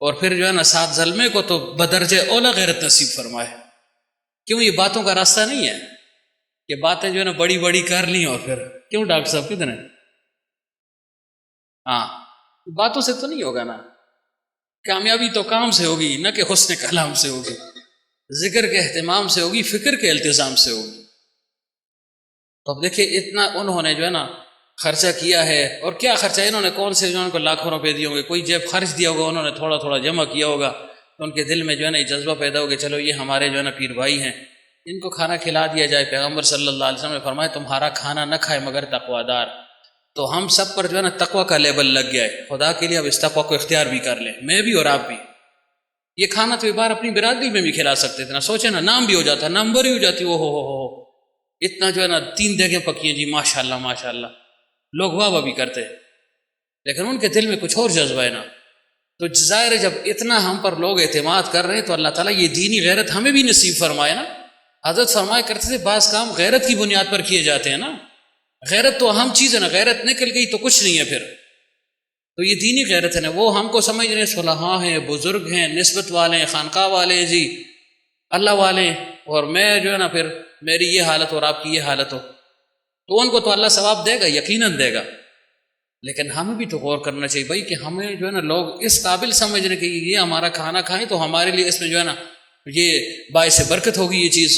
اور پھر جو ہے نا سات زلمے کو تو بدرجہ اولا غیرت نصیب فرمائے۔ کیوں یہ باتوں کا راستہ نہیں ہے کہ باتیں جو ہے نا بڑی بڑی کر لیں اور پھر کیوں ڈاکٹر صاحب کتنے، ہاں باتوں سے تو نہیں ہوگا نا، کامیابی تو کام سے ہوگی نہ کہ حسن کلام سے ہوگی، ذکر کے اہتمام سے ہوگی، فکر کے التزام سے ہوگی۔ تو اب دیکھیں اتنا انہوں نے جو ہے نا خرچہ کیا ہے، اور کیا خرچہ، انہوں نے کون سے جو ان کو لاکھوں روپے دیے ہوں گے، کوئی جیب خرچ دیا ہوگا، انہوں نے تھوڑا تھوڑا جمع کیا ہوگا، تو ان کے دل میں جو ہے نا یہ جذبہ پیدا ہوگا چلو یہ ہمارے جو ہے نا پیر بھائی ہیں، ان کو کھانا کھلا دیا جائے۔ پیغمبر صلی اللہ علیہ وسلم نے فرمایا تمہارا کھانا نہ کھائے مگر تقوی دار، تو ہم سب پر جو ہے نا تقوی کا لیبل لگ گیا ہے، خدا کے لیے اب اس تقوی کو اختیار بھی کر لیں، میں بھی اور آپ بھی۔ یہ کھانا تو ایک بار اپنی برادری میں بھی کھلا سکتے تھے نا، سوچے نا نام بھی ہو جاتا، نمبر ہی ہو جاتی، وہ ہو اتنا جو ہے نا 3 دیگیں پکی ہیں جی ماشاءاللہ ماشاءاللہ، لوگ واہ واہ بھی کرتے، لیکن ان کے دل میں کچھ اور جذبہ ہے نا۔ تو ظاہر ہے جب اتنا ہم پر لوگ اعتماد کر رہے ہیں تو اللہ تعالیٰ یہ دینی غیرت ہمیں بھی نصیب فرمائے نا۔ حضرت فرمایا کرتے تھے بعض کام غیرت کی بنیاد پر کیے جاتے ہیں نا، غیرت تو اہم چیز ہے نا، غیرت نکل گئی تو کچھ نہیں ہے پھر، تو یہ دینی غیرت ہے نا، وہ ہم کو سمجھ رہے صلحاء ہیں، بزرگ ہیں، نسبت والے ہیں، خانقاہ والے ہیں جی، اللہ والے ہیں، اور میں جو ہے نا پھر میری یہ حالت اور آپ کی یہ حالت ہو، تو ان کو تو اللہ ثواب دے گا، یقیناً دے گا، لیکن ہمیں بھی تو غور کرنا چاہیے بھائی کہ ہمیں جو ہے نا لوگ اس قابل سمجھ رہے کہ یہ ہمارا کھانا کھائیں تو ہمارے لیے اس میں جو ہے نا یہ باعث برکت ہوگی یہ چیز،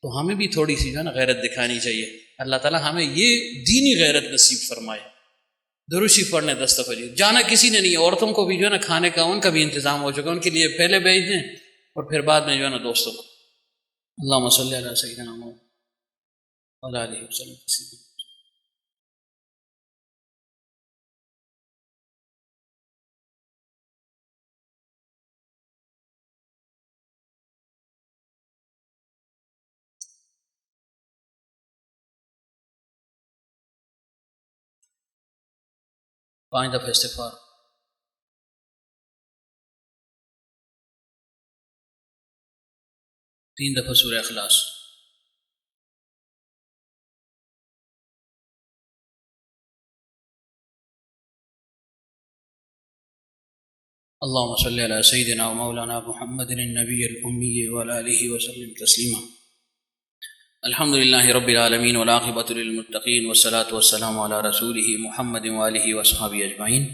تو ہمیں بھی تھوڑی سی جو ہے نا غیرت دکھانی چاہیے۔ اللہ تعالیٰ ہمیں یہ دینی غیرت نصیب فرمائے۔ درود شریف پڑھنے دستخط جی جانا کسی نے نہیں، عورتوں کو بھی جو ہے نا کھانے کا ان کا بھی انتظام ہو چکا، ان کے لیے پہلے بھیج دیں اور پھر بعد میں جو ہے نا دوستوں کو۔ اللہم صلی علی سیدنا محمد وعلی آلہ وسلم۔ پانچ دفعہ استغفار، تین دفعہ سورہ اخلاص۔ اللہم صلی علی سیدنا و مولانا محمد النبی الامی وعلی آلہ وسلم تسلیما۔ الحمدللہ رب العالمین والعاقبۃ للمتقین والصلاۃ والسلام علی رسولہ محمد وآلہ وصحبہ اجمعین۔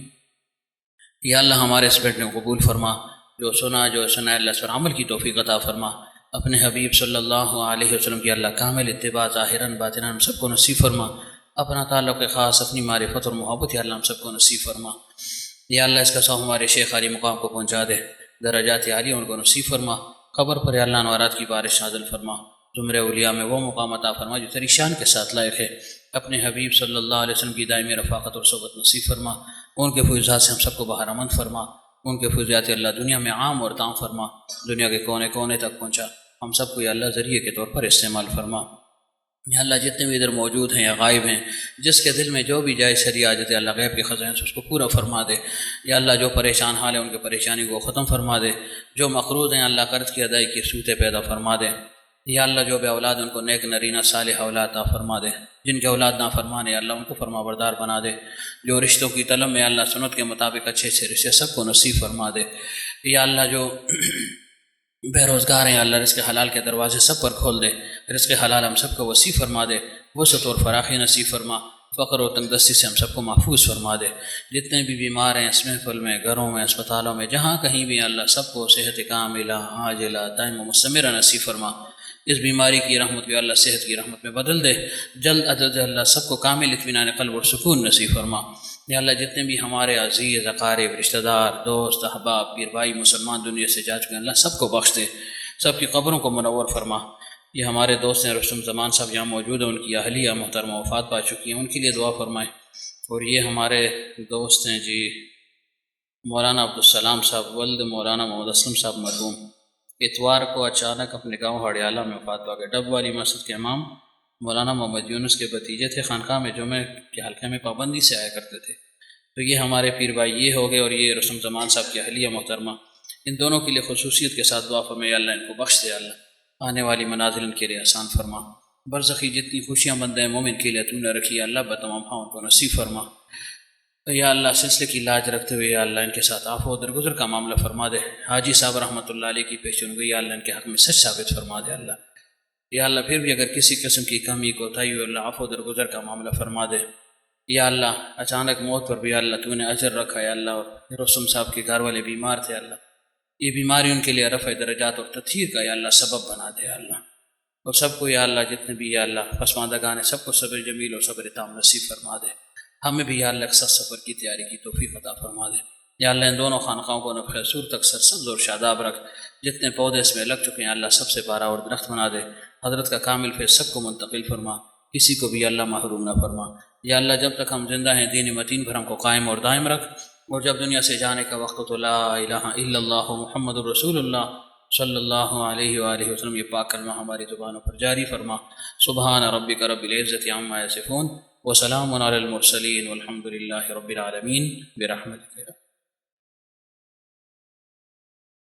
یا اللہ ہمارے اس بیٹھنے کو قبول فرما، جو سنا اللہ اس پر عمل کی توفیق عطا فرما، اپنے حبیب صلی اللہ علیہ وسلم کی اللہ کامل اتباع ظاہراً باطناً ہم سب کو نصیب فرما، اپنا تعلق خاص اپنی معرفت اور محبت یا اللہ ہم سب کو نصیب فرما۔ یا اللہ اس کا سو ہمارے شیخ علی مقام کو پہنچا دے، درجات عالیہ ان کو نصیب فرما، قبر پر یا اللہ انوارات کی بارش نازل فرما، زمرہ اولیاء میں وہ مقام عطا فرما جو تیری شان کے ساتھ لائق ہے، اپنے حبیب صلی اللہ علیہ وسلم کی دائمی رفاقت اور صحبت نصیب فرما، ان کے فیضات سے ہم سب کو بہرہ مند فرما، ان کے فیضات اللہ دنیا میں عام اور تام فرما، دنیا کے کونے کونے تک پہنچا، ہم سب کو یا اللہ ذریعے کے طور پر استعمال فرما۔ یا اللہ جتنے بھی ادھر موجود ہیں یا غائب ہیں، جس کے دل میں جو بھی جائے شرعی حاجت ہے اللہ غیب کے خزانے سے اس کو پورا فرما دے۔ یا اللہ جو پریشان حال ہے ان کے پریشانی کو ختم فرما دے، جو مقروض ہیں اللہ قرض کی ادائی کی صورتیں پیدا فرما دے۔ یا اللہ جو بے اولاد ان کو نیک نرینہ صالح اولاد عطا فرما دے، جن کے اولاد نافرمان ہے اللہ ان کو فرما بردار بنا دے، جو رشتوں کی طلب میں اللہ سنت کے مطابق اچھے اچھے رشتے سب کو نصیب فرما دے۔ یا اللہ جو بے روزگار ہیں اللہ رزق حلال کے دروازے سب پر کھول دے، رزق حلال ہم سب کو وسیع فرما دے، وسعت اور فراخی نصیب فرما، فقر و تنگ دستی سے ہم سب کو محفوظ فرما دے، جتنے بھی بیمار ہیں اس محفل میں، گھروں میں، اسپتالوں میں، جہاں کہیں بھی اللہ سب کو صحت کاملہ عاجلہ دائم و مستمرہ نصیب فرما، اس بیماری کی رحمت بھی اللہ صحت کی رحمت میں بدل دے، جلد از جلد اللہ سب کو کامل اطمینان قلب اور سکون نصیب فرما، یا اللہ جتنے بھی ہمارے عزیز اقارب رشتہ دار دوست احباب پیر بھائی مسلمان دنیا سے جا چکے ہیں اللہ سب کو بخش دے، سب کی قبروں کو منور فرما۔ یہ ہمارے دوست ہیں رستم زمان صاحب یہاں موجود ہیں، ان کی اہلیہ محترمہ وفات پا چکی ہیں، ان کے لیے دعا فرمائیں۔ اور یہ ہمارے دوست ہیں جی مولانا عبدالسلام صاحب ولد مولانا محمد اسلم صاحب مرحوم، اتوار کو اچانک اپنے گاؤں ہڑیالہ میں وفات پا گئے۔ ڈب والی مسجد کے امام مولانا محمد یونس کے بھتیجے تھے، خانقاہ میں جمعہ کے حلقے میں پابندی سے آیا کرتے تھے۔ تو یہ ہمارے پیر بھائی یہ ہو گئے، اور یہ رستم زمان صاحب کی اہلیہ محترمہ، ان دونوں کے لیے خصوصیت کے ساتھ دعا فرمائے، اللہ ان کو بخش دے، اللہ آنے والی منازل ان کے لیے آسان فرما، برزخی جتنی خوشیاں بند ہیں مومن کے لیے تو نے رکھی، اللہ بتمام ہاں ان کو نصیب فرما۔ یا اللہ سلسلے کی لاج رکھتے ہوئے یا اللہ ان کے ساتھ عفو و درگزر کا معاملہ فرما دے، حاجی صاحب رحمۃ اللہ علیہ کی پیشن گوئی یا اللہ ان کے حق میں سچ ثابت فرما دے، اللہ یا اللہ پھر بھی اگر کسی قسم کی کمی کوتاہی ہو اللہ عفو و درگزر کا معاملہ فرما دے، یا اللہ اچانک موت پر بھی یا اللہ تو نے اجر رکھا ہے اللہ، اور رستم صاحب کے گھر والے بیمار تھے اللہ، یہ بیماری ان کے لیے رفع درجات اور تطہیر کا یا اللہ سبب بنا دے اللہ، اور سب کو یا اللہ جتنے بھی یا اللہ پسماندگان ہیں سب کو صبر جمیل اور صبر تام نصیب فرما دے، ہمیں بھی یا اللہ اکثر سفر کی تیاری کی توفیق عطا فرما دے، یا اللہ ان دونوں خانقاہوں کو نفع سور تک سرسبز اور شاداب رکھ، جتنے پودے اس میں لگ چکے ہیں اللہ سب سے بارہ اور درخت بنا دے، حضرت کا کامل پھر سب کو منتقل فرما، کسی کو بھی اللہ محروم نہ فرما، یا اللہ جب تک ہم زندہ ہیں دین متین پر ہم کو قائم اور دائم رکھ، اور جب دنیا سے جانے کا وقت تو لا الہ الا اللہ محمد الرسول اللہ صلی اللہ علیہ وآلہ وسلم یہ پاک کلمہ ہماری زبانوں پر جاری فرما، سبحان ربک رب العزت عما یصفون وسلام علی المرسلین والحمد للہ رب العالمین برحمتک۔